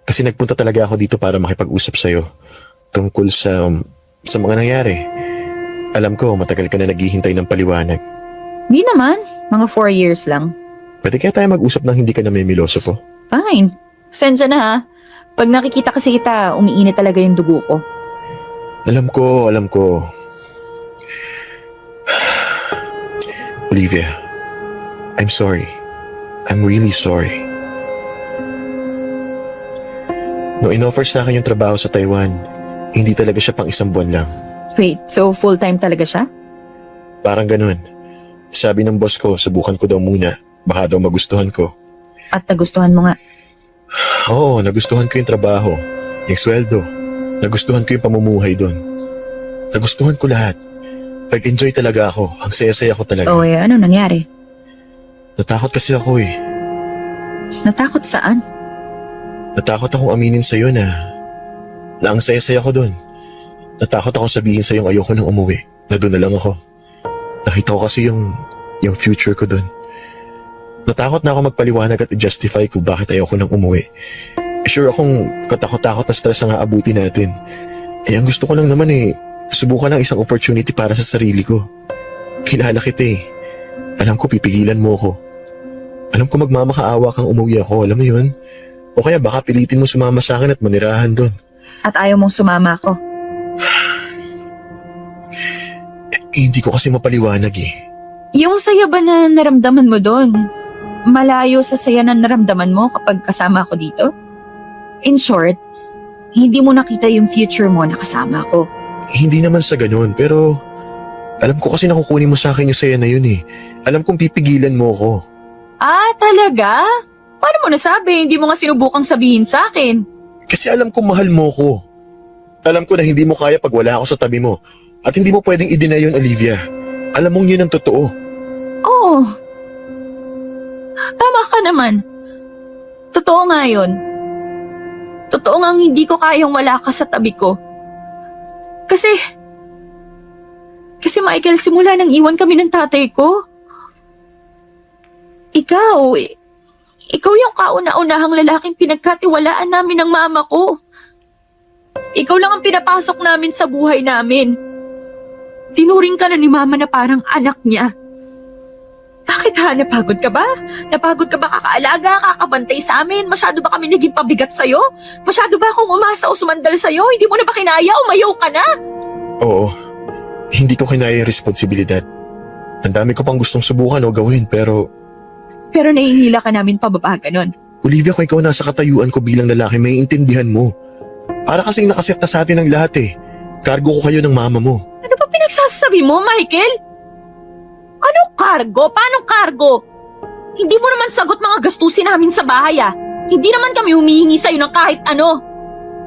Kasi nagpunta talaga ako dito para makipag-usap sa'yo tungkol sa mga nangyari. Alam ko, matagal ka na naghihintay ng paliwanag. Di naman. Mga 4 years lang. Pwede kaya tayo mag-usap ng hindi ka na memiloso po? Fine. Sensya na, ha? Pag nakikita kasi kita, umiinit talaga yung dugo ko. Alam ko. Olivia, I'm sorry. I'm really sorry. Nung in-offer sa akin yung trabaho sa Taiwan, hindi talaga siya pang 1 buwan lang. Wait, so full-time talaga siya? Parang ganun. Sabi ng boss ko, subukan ko daw muna. Baka daw magustuhan ko. At nagustuhan mo nga. Oo, nagustuhan ko yung trabaho, yung sweldo. Nagustuhan ko yung pamumuhay doon. Nagustuhan ko lahat. Nag-enjoy talaga ako. Ang saya-saya ko talaga. O, ano nangyari? Natakot kasi ako eh. Natakot saan? Natakot akong aminin sa'yo na ang saya-saya ko doon. Natakot akong sabihin sa'yo ayoko nang umuwi. Na doon na lang ako. Nakita ko kasi yung future ko doon. Natakot na ako magpaliwanag at i-justify kung bakit ayoko nang umuwi. Sure akong katakot-takot na stress ang aabuti natin. Ang gusto ko lang naman subukan ng isang opportunity para sa sarili ko. Kilala kita Alam ko pipigilan mo ko. Alam ko magmamakaawa kang umuwi ako, alam mo yun? O kaya baka pilitin mo sumama sa akin at manirahan doon. At ayaw mong sumama ako. Hindi ko kasi mapaliwanag eh. Yung saya ba na naramdaman mo doon? Malayo sa saya na naramdaman mo kapag kasama ako dito? In short, hindi mo nakita yung future mo na kasama ko. Hindi naman sa ganun, pero alam ko kasi nakukunin mo sa akin yung saya na yun eh. Alam kong pipigilan mo ako. Ah, talaga? Paano mo nasabi? Hindi mo nga sinubukang sabihin sa akin. Kasi alam kong mahal mo ko. Alam ko na hindi mo kaya pag wala ako sa tabi mo. At hindi mo pwedeng i-deny yun, Olivia. Alam mong yun ang totoo. Oo. Tama ka naman. Totoo nga yun. Totoo nga hindi ko kayang wala ka sa tabi ko. Kasi Michael, simula nang iwan kami ng tatay ko. Ikaw yung kauna-unahang lalaking pinagkatiwalaan namin ng mama ko. Ikaw lang ang pinapasok namin sa buhay namin. Tinuring ka na ni mama na parang anak niya. Bakit ha? Napagod ka ba? Napagod ka ba kakaalaga, kakabantay sa amin? Masyado ba kami naging pabigat sa'yo? Masyado ba akong umasa o sumandal sa'yo? Hindi mo na ba kinaya? Umayaw ka na? Oo, hindi ko kinaya yung responsibilidad. Ang dami ko pang gustong subukan o gawin pero nahihila ka namin pababa ganon. Olivia, kung ikaw nasa katayuan ko bilang lalaki, may intindihan mo. Para kasing nakaset na sa atin ang lahat eh. Cargo ko kayo ng mama mo. Ano ba pinagsasabi mo, Michael? Anong cargo? Paanong cargo? Hindi mo naman sagot mga gastusin namin sa bahay ah. Hindi naman kami humihingi sa'yo ng kahit ano.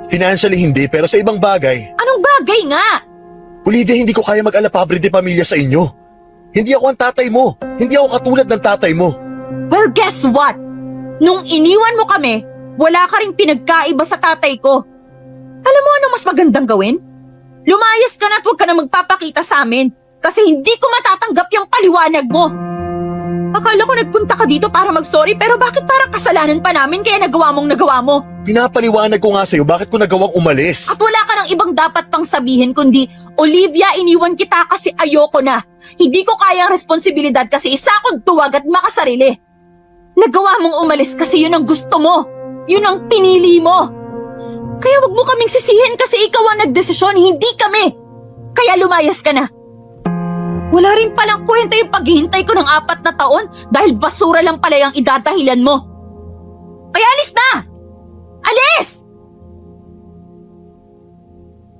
Financially hindi, pero sa ibang bagay. Anong bagay nga? Olivia, hindi ko kaya mag-alapabre de pamilya sa inyo. Hindi ako ang tatay mo. Hindi ako katulad ng tatay mo. Well, guess what? Nung iniwan mo kami, wala ka ring pinagkaiba sa tatay ko. Alam mo ano mas magandang gawin? Lumayas ka na at huwag ka na magpapakita sa amin kasi hindi ko matatanggap yung paliwanag mo. Akala ko nagpunta ka dito para mag-sorry pero bakit parang kasalanan pa namin kaya nagawa mo? Pinapaliwanag ko nga sa'yo bakit ko nagawang umalis. At wala ka ng ibang dapat pang sabihin kundi, Olivia, iniwan kita kasi ayoko na. Hindi ko kaya ang responsibilidad kasi isa akong duwag at makasarili. Nagawa mong umalis kasi yun ang gusto mo. Yun ang pinili mo. Kaya wag mo kaming sisihin kasi ikaw ang nagdesisyon, hindi kami. Kaya lumayas ka na. Wala rin palang kwenta yung paghihintay ko ng 4 na taon dahil basura lang pala yung idadahilan mo. Kaya alis na! Alis!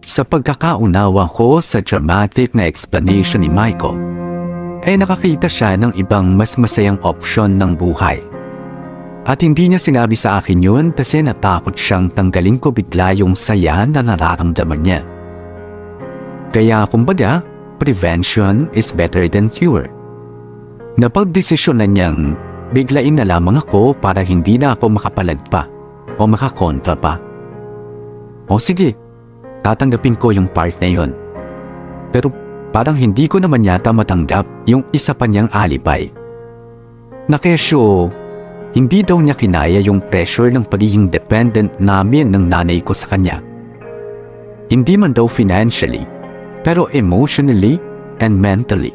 Sa pagkakaunawa ko sa dramatic na explanation ni Michael, ay nakakita siya ng ibang mas masayang opsyon ng buhay. At hindi niya sinabi sa akin yun kasi natakot siyang tanggalin ko bigla yung saya na nararamdaman niya. Kaya kumbaga, prevention is better than cure. Napagdesisyon na niyang biglain na lamang ako para hindi na ako makapalag pa o makakontra pa. O sige, tatanggapin ko yung part na yun. Pero parang hindi ko naman yata matanggap yung isa pa niyang alibay. Na kesyo, hindi daw niya kinaya yung pressure ng pagiging dependent namin ng nanay ko sa kanya. Hindi man daw financially, pero emotionally and mentally.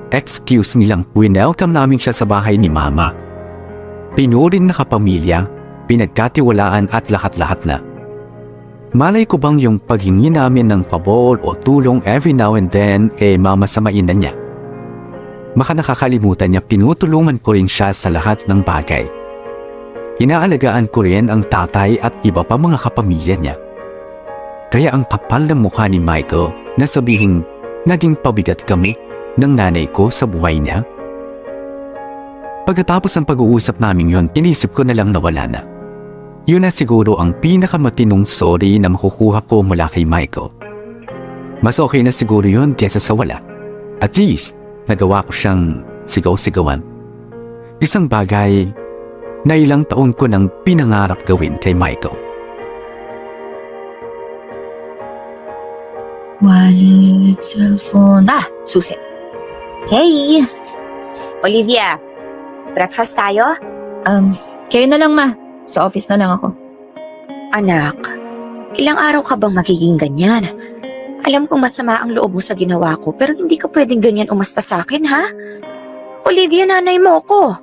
Excuse me lang, winelcome namin siya sa bahay ni Mama. Pinuring na kapamilya, pinagkatiwalaan at lahat-lahat na. Malay ko bang yung paghingi namin ng pabor o tulong every now and then mamasamain na niya. Baka nakakalimutan niya pinutulungan ko rin siya sa lahat ng bagay. Inaalagaan ko rin ang tatay at iba pa mga kapamilya niya. Kaya ang kapal ng mukha ni Michael na sabihing naging pabigat kami ng nanay ko sa buhay niya. Pagkatapos ng pag-uusap namin yon, inisip ko na lang na wala na. Yun na siguro ang pinakamatinong sorry na makukuha ko mula kay Michael. Mas okay na siguro yun kesa sa wala. At least, nagawa ko siyang sigaw-sigawan. Isang bagay na ilang taon ko nang pinangarap gawin kay Michael. Wallet, cellphone. Susi. Hey! Olivia, breakfast tayo? Kayo na lang ma. Sa office na lang ako. Anak, ilang araw ka bang magiging ganyan? Alam kong masama ang loob mo sa ginawa ko, pero hindi ka pwedeng ganyan umasta sa akin, ha? Olivia, nanay mo ko.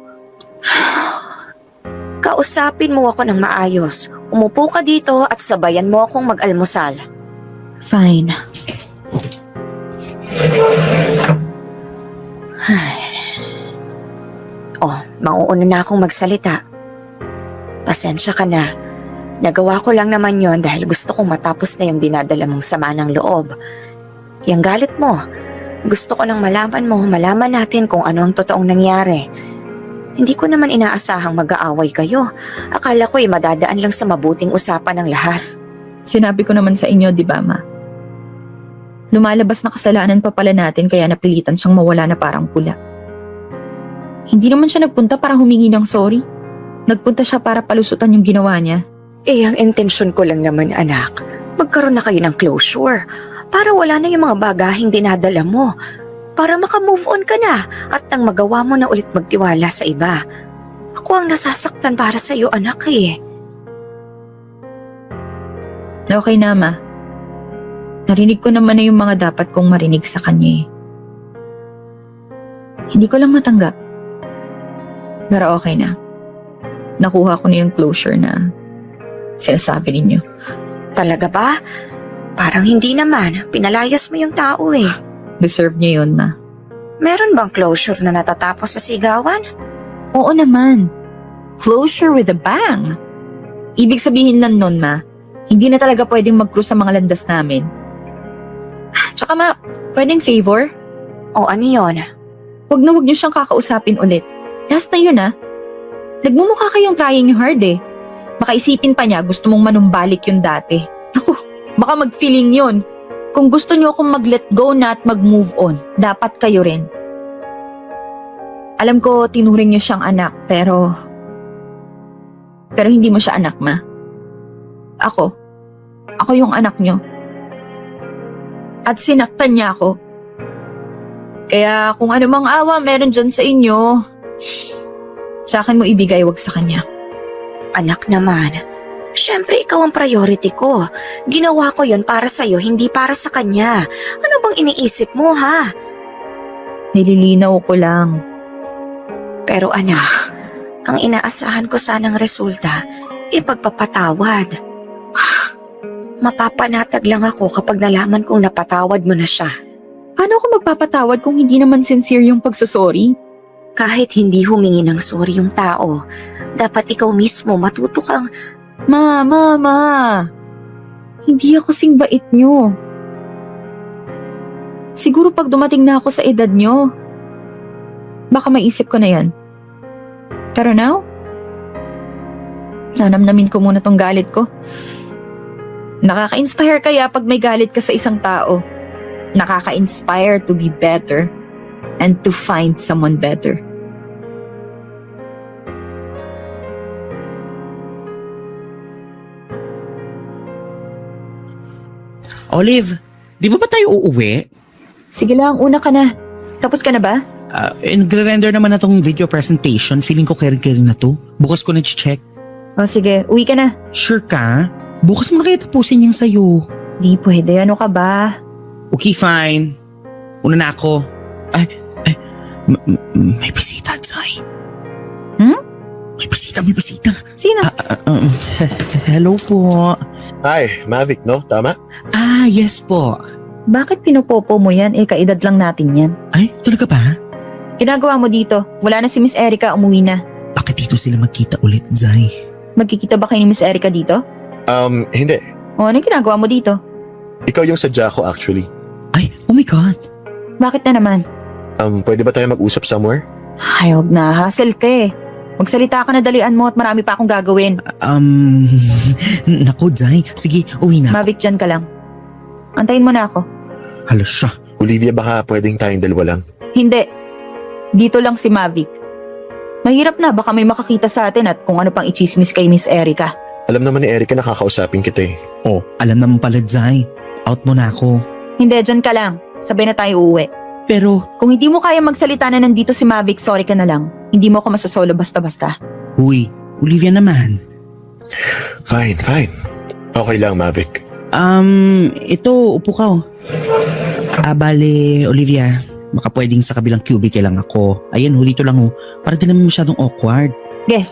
Kausapin mo ako ng maayos. Umupo ka dito at sabayan mo akong mag-almusal. Fine. Mauuna na akong magsalita. Pasensya ka na. Nagawa ko lang naman yon dahil gusto kong matapos na yung dinadala mong sama ng loob. Yang galit mo. Gusto ko nang malaman natin kung ano ang totoong nangyari. Hindi ko naman inaasahang mag-aaway kayo. Akala ko madadaan lang sa mabuting usapan ng lahat. Sinabi ko naman sa inyo, di ba, Ma? Lumalabas na kasalanan pa pala natin kaya napilitan siyang mawala na parang pula. Hindi naman siya nagpunta para humingi ng sorry. Nagpunta siya para palusutan yung ginawa niya. Ang intensyon ko lang naman, anak. Magkaroon na kayo ng closure. Para wala na yung mga bagahing dinadala mo. Para maka-move on ka na at nang magawa mo na ulit magtiwala sa iba. Ako ang nasasaktan para sa iyo, anak eh. Okay na, Ma. Narinig ko naman na yung mga dapat kong marinig sa kanya eh. Hindi ko lang matanggap. Pero okay na. Nakuha ko na yung closure na sinasabi ninyo. Talaga ba? Parang hindi naman. Pinalayas mo yung tao eh. Deserve niya yun, Ma. Meron bang closure na natatapos sa sigawan? Oo naman. Closure with a bang. Ibig sabihin lang nun, Ma, hindi na talaga pwedeng mag-cruise sa mga landas namin. Tsaka, Ma, pwedeng favor? O ano yun? Huwag niyo siyang kakausapin ulit. Last na yun, Nagmumukha kayong trying hard eh. Baka isipin pa niya gusto mong manumbalik yung dati. Naku, baka mag-feeling yun. Kung gusto niyo akong mag-let go na at mag-move on, dapat kayo rin. Alam ko, tinuring niyo siyang anak, pero hindi mo siya anak, Ma. Ako yung anak niyo. At sinaktan niya ako. Kaya kung ano mang awa meron dyan sa inyo, sa akin mo ibigay, wag sa kanya. Anak naman, syempre ikaw ang priority ko. Ginawa ko yon para sa'yo, hindi para sa kanya. Ano bang iniisip mo, ha? Nililinaw ko lang. Pero anak, ang inaasahan ko sanang resulta, pagpapatawad. Mapapanatag lang ako kapag nalaman kong napatawad mo na siya. Paano ako magpapatawad kung hindi naman sincere yung pagsusori? Kahit hindi humingi ng sorry yung tao, dapat ikaw mismo matuto kang... Ma. Hindi ako sing bait nyo. Siguro pag dumating na ako sa edad nyo, baka maisip ko na yan. Pero now, nanamnamin ko muna tong galit ko. Nakaka-inspire kaya pag may galit ka sa isang tao. Nakaka-inspire to be better and to find someone better. Olive, di ba tayo uuwi? Sige lang, una ka na. Tapos ka na ba? Nagre-render naman na tong video presentation. Feeling ko carry na to. Bukas ko na-check. O sige, uwi ka na. Sure ka? Bukas mo na kaya tapusin yung sayo. Di pwede, ano ka ba? Okay, fine. Una na ako. May bisita, Zay. May bisita. Sino? Hello po. Hi, Mavic, no? Tama? Yes po. Bakit pinupopo mo yan? Kaedad lang natin yan. Ay, talaga ba? Ginagawa mo dito. Wala na si Miss Erica, umuwi na. Bakit dito sila magkita ulit, Zay? Magkikita ba kayo ni Miss Erica dito? Hindi. O, ano yung ginagawa mo dito? Ikaw yung sadya ko actually. Ay, oh my God. Bakit na naman? Pwede ba tayo mag-usap somewhere? Ay, huwag na. Hassle ka eh. Magsalita ka na, dalian mo at marami pa akong gagawin. Naku, Zay. Sige, uwi na. Mavic, dyan ka lang. Antayin mo na ako. Halos siya. Olivia, baka pwedeng tayong dalawa lang. Hindi. Dito lang si Mavic. Mahirap na, baka may makakita sa atin at kung ano pang ichismis kay Miss Erica. Alam naman ni Erica na kakausapin kita eh. Oh, alam naman pala, Zay. Out mo na ako. Hindi, dyan ka lang. Sabay na tayo uuwi. Pero, Kung hindi mo kaya magsalita na nandito si Mavic, sorry ka na lang. Hindi mo ako masasolo basta-basta. huy, Olivia naman. Fine. Okay lang, Mavic. Ito, upo ka. Bale, Olivia, Baka pwedeng sa kabilang cubicle lang ako. Ayan, dito lang oh. Para di naman masyadong awkward. Ge.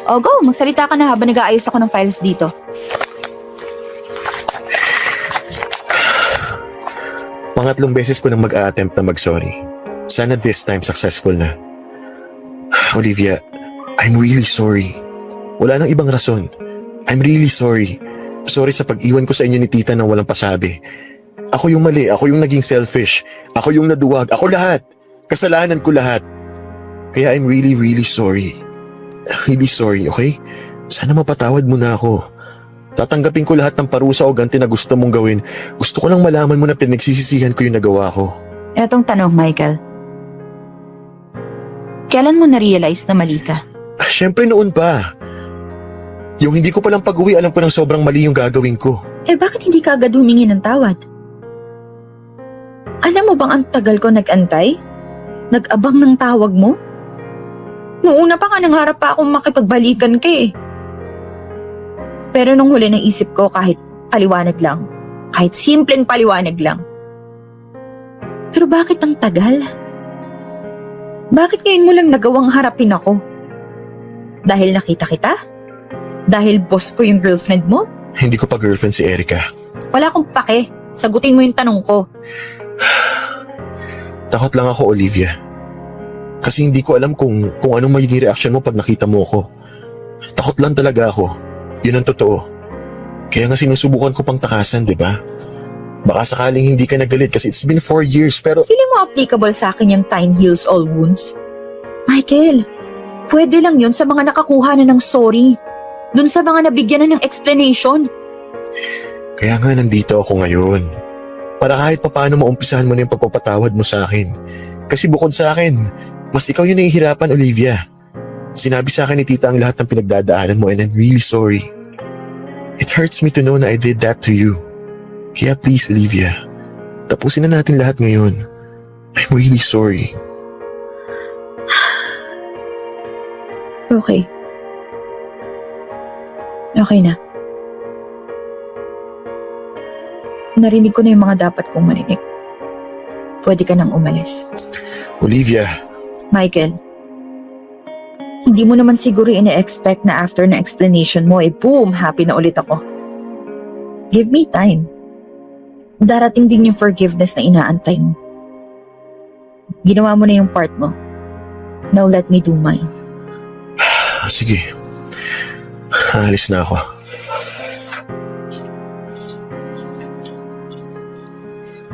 O go, magsalita ka na habang nag-aayos ako ng files dito. Pangatlong beses ko nang mag-a-attempt na mag-sorry. Sana this time successful na. Olivia, I'm really sorry. Wala nang ibang rason. I'm really sorry. Sorry sa pag-iwan ko sa inyo ni tita nang walang pasabi. Ako yung mali, ako yung naging selfish. Ako yung naduwag, ako lahat. Kasalanan ko lahat. Kaya I'm really, really sorry. Really sorry, okay? Sana mapatawad mo na ako. Tatanggapin ko lahat ng parusa o ganti na gusto mong gawin. Gusto ko lang malaman mo na pinagsisisihan ko yung nagawa ko. Etong tanong, Michael. Kailan mo na-realize na mali ka? Siyempre noon pa. Yung hindi ko palang pag-uwi, alam ko nang sobrang mali yung gagawin ko. Eh bakit hindi ka agad humingi ng tawad? Alam mo bang ang tagal ko nag-antay? Nag-abang ng tawag mo? Noong una pa nga nangarap pa akong makipagbalikan ka eh. Pero nung huli naisip ko kahit paliwanag lang, kahit simpleng paliwanag lang. Pero bakit ang tagal? Bakit ngayon mo lang nagawang harapin ako? Dahil nakita kita? Dahil boss ko yung girlfriend mo? Hindi ko pa girlfriend si Erica. Wala akong pake. Sagutin mo yung tanong ko. Takot lang ako, Olivia. Kasi hindi ko alam kung anong magiging reaction mo pag nakita mo ako. Takot lang talaga ako. Yun ang totoo. Kaya nga sinusubukan ko pang takasan, di ba? Baka sakaling hindi ka nagalit kasi it's been 4 years pero... Feeling mo applicable sa akin yung time heals all wounds? Michael, pwede lang yun sa mga nakakuha na ng sorry. Dun sa mga nabigyan na ng explanation. Kaya nga nandito ako ngayon. Para kahit papaano maumpisahan mo na yung pagpapatawad mo sa akin. Kasi bukod sa akin, mas ikaw yung nahihirapan, Olivia. Sinabi sa akin ni tita ang lahat ng pinagdadaanan mo and I'm really sorry. It hurts me to know na I did that to you. Kaya please, Olivia, tapusin na natin lahat ngayon. I'm really sorry. Okay. Okay na. Narinig ko na yung mga dapat kong marinig. Pwede ka nang umalis. Olivia, Michael, hindi mo naman siguro ina-expect na after na explanation mo, boom, happy na ulit ako. Give me time. Darating din yung forgiveness na inaantay mo. Ginawa mo na yung part mo. Now let me do mine. sige. Alis na ako.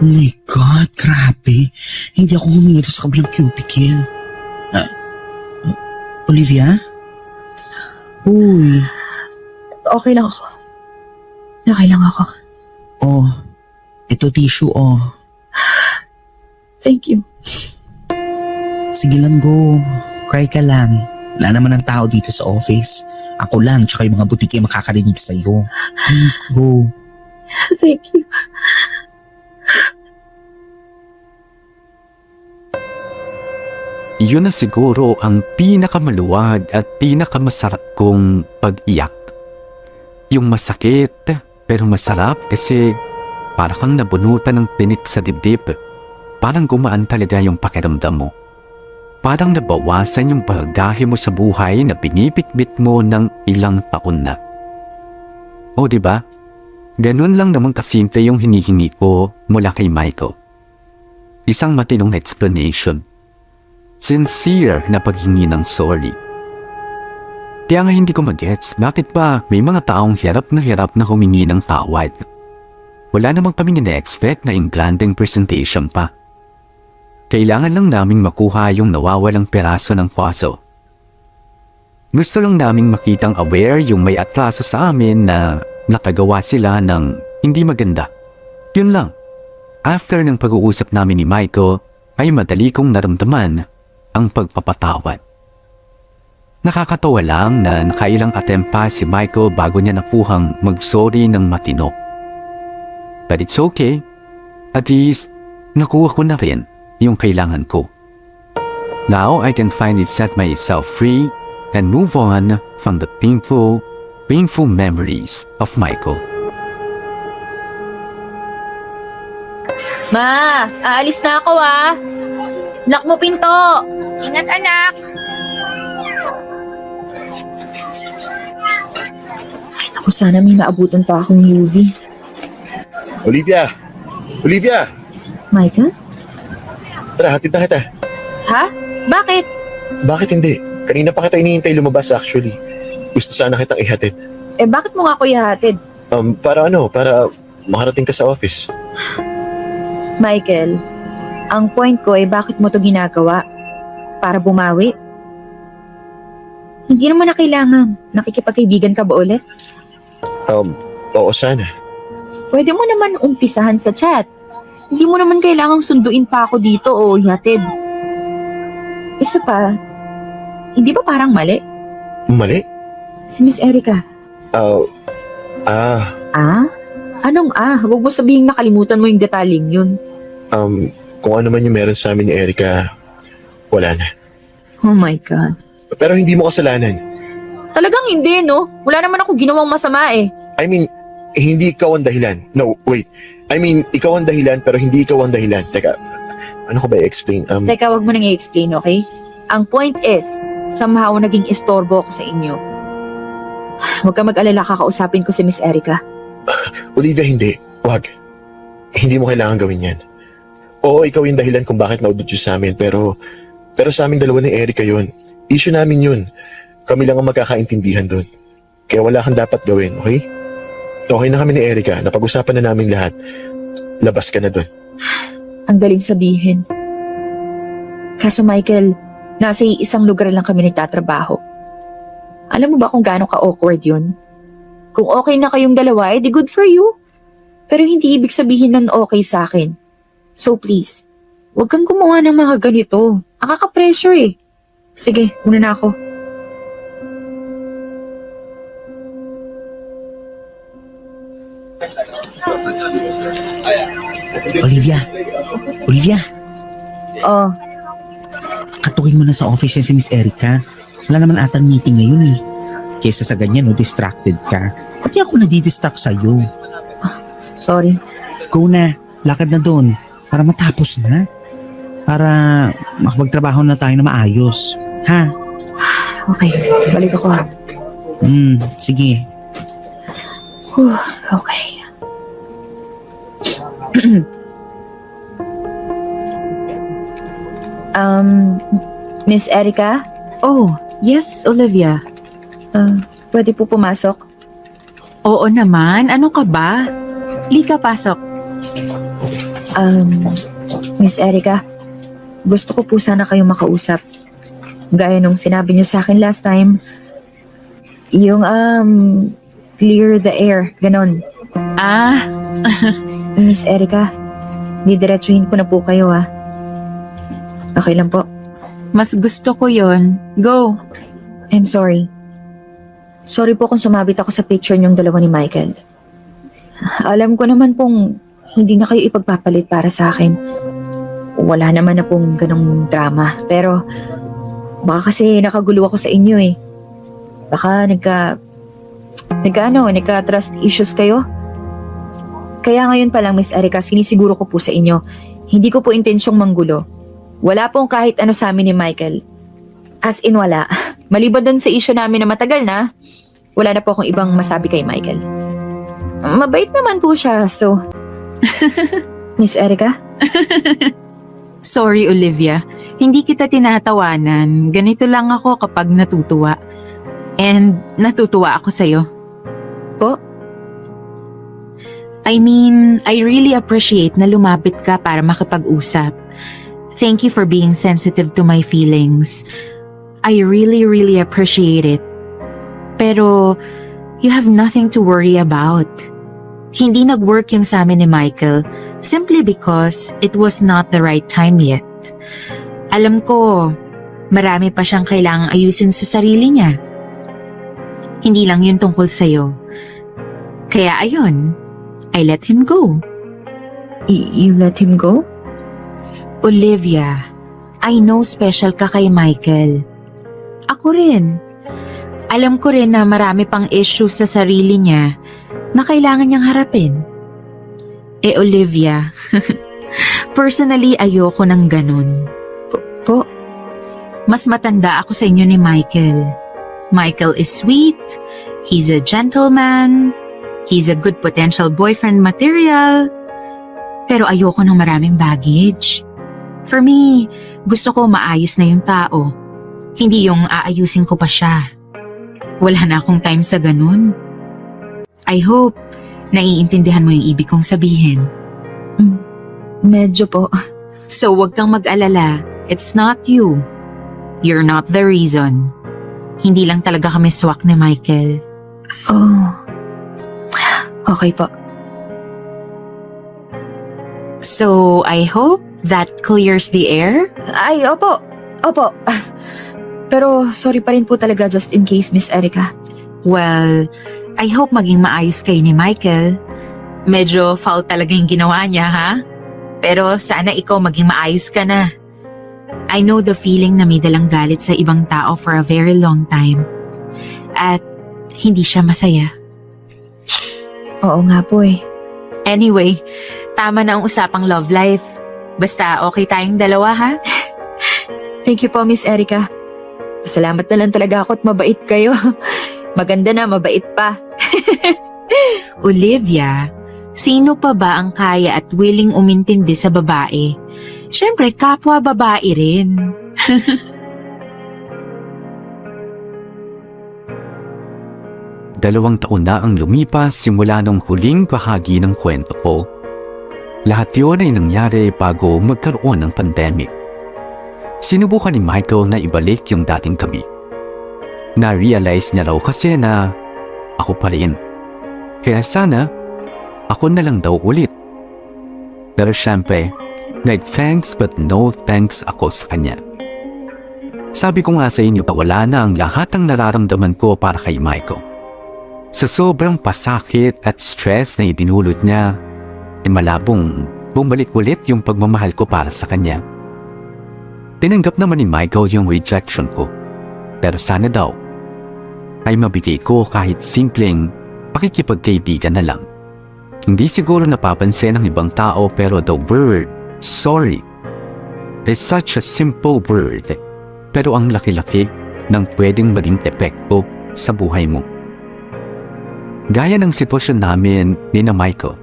Oh my God, grabe. Hindi ako humingi sa kabilang cubicle. Olivia? Uy. Okay lang ako. Okay lang ako. Oh, ito tissue, oh. Thank you. Sige lang, go. Cry ka lang. Wala naman ang tao dito sa office. Ako lang, tsaka yung mga butike makakarinig sa'yo. Go. Thank you. Yun na siguro ang pinakamaluwag at pinakamasarap kong pag-iyak. Yung masakit pero masarap kasi para kang nabunutan ng pinik sa dibdib. Parang gumaan talaga yung pakiramdam mo. Parang nabawasan yung bagahe mo sa buhay na binibitbit mo ng ilang taon na. O diba? Ganun lang naman kasimple yung hinihingi ko mula kay Michael. Isang matinong explanation. Sincere na paghingi ng sorry. Kaya nga hindi ko magets bakit ba may mga taong hirap na humingi ng tawad. Wala namang kaming ina-expect na inglandeng presentation pa. Kailangan lang naming makuha yung nawawalang peraso ng puzzle. Gusto lang naming makitang aware yung may atraso sa amin na nakagawa sila ng hindi maganda. Yun lang. After ng pag-uusap namin ni Michael, ay madali kong naramdaman ang pagpapatawad. Nakakatawa lang na nakailang attempt pa si Michael bago niya napuhang mag-sorry ng matino. But it's okay. At least, nakuha ko na rin yung kailangan ko. Now I can finally set myself free and move on from the painful memories of Michael. Ma, aalis na ako Lock mo pinto. Ingat anak! Ako sana may maabutan pa akong UV. Olivia! Olivia! Michael? Tara, hatid na kita. Ha? Bakit? Bakit hindi? Kanina pa kita hinihintay lumabas actually. Gusto sana kitang ihatid. Bakit mo nga ako ihatid? Para makarating ka sa office. Michael, ang point ko ay bakit mo to ginagawa? Para bumawi? Hindi naman na kailangan. Nakikipagkaibigan ka ba ulit? Oo sana. Pwede mo naman umpisahan sa chat. Hindi mo naman kailangang sunduin pa ako dito o ihatid. Isa pa, hindi ba parang mali? Mali? Si Miss Erica. Anong Huwag mo sabihing nakalimutan mo yung detaling yun. Kung ano man yung meron sa amin ni Erica, wala na. Oh my God. Pero hindi mo kasalanan. Talagang hindi, no? Wala naman ako ginawang masama eh. I mean, hindi ikaw ang dahilan. No, wait. I mean, ikaw ang dahilan pero hindi ikaw ang dahilan. Teka, ano ko ba i-explain? Teka, wag mo nang i-explain, okay? Ang point is, somehow naging istorbo ako sa inyo. Huwag ka mag-alala, kakausapin ko si Miss Erica. Olivia, hindi. Wag. Hindi mo kailangan gawin yan. Oo, ikaw yung dahilan kung bakit naudot yun sa amin, pero sa amin dalawa ni Erica yun. Issue namin yun. Kami lang ang magkakaintindihan doon. Kaya wala kang dapat gawin, okay? Okay na kami ni Erica. Napag-usapan na namin lahat. Labas ka na doon. Ang galing sabihin. Kaso Michael, nasa isang lugar lang kami nagtatrabaho. Alam mo ba kung gaano ka-awkward yun? Kung okay na kayong dalawa, di good for you. Pero hindi ibig sabihin nun okay sa akin. So please, huwag kang gumawa ng mga ganito. Nakaka-pressure eh. Sige, una na ako. Olivia, Oh, katukin mo na sa office yan si Miss Erica. Wala naman atang meeting ngayon eh. Kesa sa ganyan, distracted ka. Pati ako nadidistract sa'yo. sorry. Go na, lakad na doon. Para matapos na. Para makapagtrabaho na tayo na maayos. Ha? Okay, balik ako ha. Sige. Okay. Miss Erica? Oh, yes, Olivia. Pwede po pumasok? Oo naman, ano ka ba? Lika, pasok. Miss Erica, gusto ko po sana kayo makausap. Gaya nung sinabi niyo sa akin last time, yung clear the air, ganon. Miss Erica, didiretsuhin ko na po kayo ha. Okay lang po. Mas gusto ko yon. Go. I'm sorry. Sorry po kung sumabit ako sa picture niyong dalawa ni Michael. Alam ko naman pong hindi na kayo ipagpapalit para sa akin. Wala naman na pong ganong drama. Pero baka kasi nakagulo ako sa inyo eh. Baka nagka-trust issues kayo. Kaya ngayon pa lang, Miss Erica, sinisiguro ko po sa inyo, hindi ko po intensyong manggulo. Wala pong kahit ano sa amin ni Michael. As in wala. Maliban doon sa issue namin na matagal na, wala na po akong ibang masabi kay Michael. Mabait naman po siya, so... Miss Erica? Sorry, Olivia. Hindi kita tinatawanan. Ganito lang ako kapag natutuwa. And natutuwa ako sa'yo. Po? I mean, I really appreciate na lumapit ka para makipag-usap. Thank you for being sensitive to my feelings. I really, really appreciate it. Pero, you have nothing to worry about. Hindi nag-work yung sa amin ni Michael simply because it was not the right time yet. Alam ko, marami pa siyang kailangang ayusin sa sarili niya. Hindi lang yun tungkol sa'yo. Kaya ayun, I let him go. You let him go? Olivia, I know special ka kay Michael. Ako rin. Alam ko rin na marami pang issues sa sarili niya na kailangan niyang harapin. Olivia, Personally, ayoko ng ganun. Po? Mas matanda ako sa inyo ni Michael. Michael is sweet, he's a gentleman, he's a good potential boyfriend material, pero ayoko ng maraming baggage. For me, gusto ko maayos na yung tao, hindi yung aayusin ko pa siya. Wala na akong time sa ganun. I hope naiintindihan mo yung ibig kong sabihin. Medyo po. So wag kang mag-alala, it's not you. You're not the reason. Hindi lang talaga kami swak ni Michael. Oh. Okay po. So, I hope that clears the air. Ay, opo. Opo. Pero sorry pa rin po talaga just in case, Miss Erica. Well, I hope maging maayos kayo ni Michael. Medyo foul talaga yung ginawa niya, ha? Pero sana ikaw maging maayos ka na. I know the feeling na may dalang galit sa ibang tao for a very long time. At hindi siya masaya. Oo nga po eh. Anyway, tama na ang usapang love life. Basta okay tayong dalawa, ha? Thank you po, Miss Erica. Salamat na lang talaga ako at mabait kayo. Maganda na, mabait pa. Olivia, sino pa ba ang kaya at willing umintindi sa babae? Siyempre, kapwa babae rin. Dalawang taon na ang lumipas simula nung huling bahagi ng kwento ko. Lahat yun ay nangyari bago magkaroon ng pandemic. Sinubukan ni Michael na ibalik yung dating kami. Na-realize niya raw kasi na ako pa rin. Kaya sana, ako na lang daw ulit. Pero syempre, nag-thanks but no thanks ako sa kanya. Sabi ko nga sa inyo, wala na ang lahat ng nararamdaman ko para kay Michael. Sa sobrang pasakit at stress na idinulot niya, malabong bumalik ulit yung pagmamahal ko para sa kanya. Tinanggap naman ni Michael yung rejection ko. Pero sana daw, ay mabigay ko kahit simpleng pakikipagkaibigan na lang. Hindi siguro napapansin ng ibang tao pero the word sorry is such a simple word, pero ang laki-laki ng pwedeng maging epekto sa buhay mo. Gaya ng sitwasyon namin ni na Michael.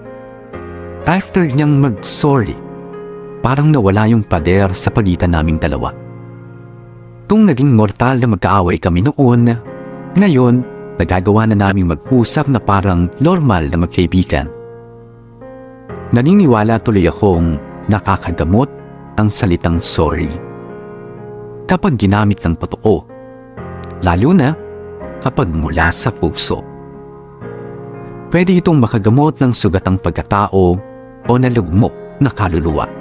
After niyang mag-sorry, parang nawala yung pader sa pagitan naming dalawa. Kung naging mortal na magkaaway kami noon, ngayon, nagagawa na naming mag-usap na parang normal na magkaibigan. Naniniwala tuloy akong nakakagamot ang salitang sorry kapag ginamit ng totoo, lalo na kapag mula sa puso. Pwede itong makagamot ng sugatang pagkatao o nalugmok na kaluluwa.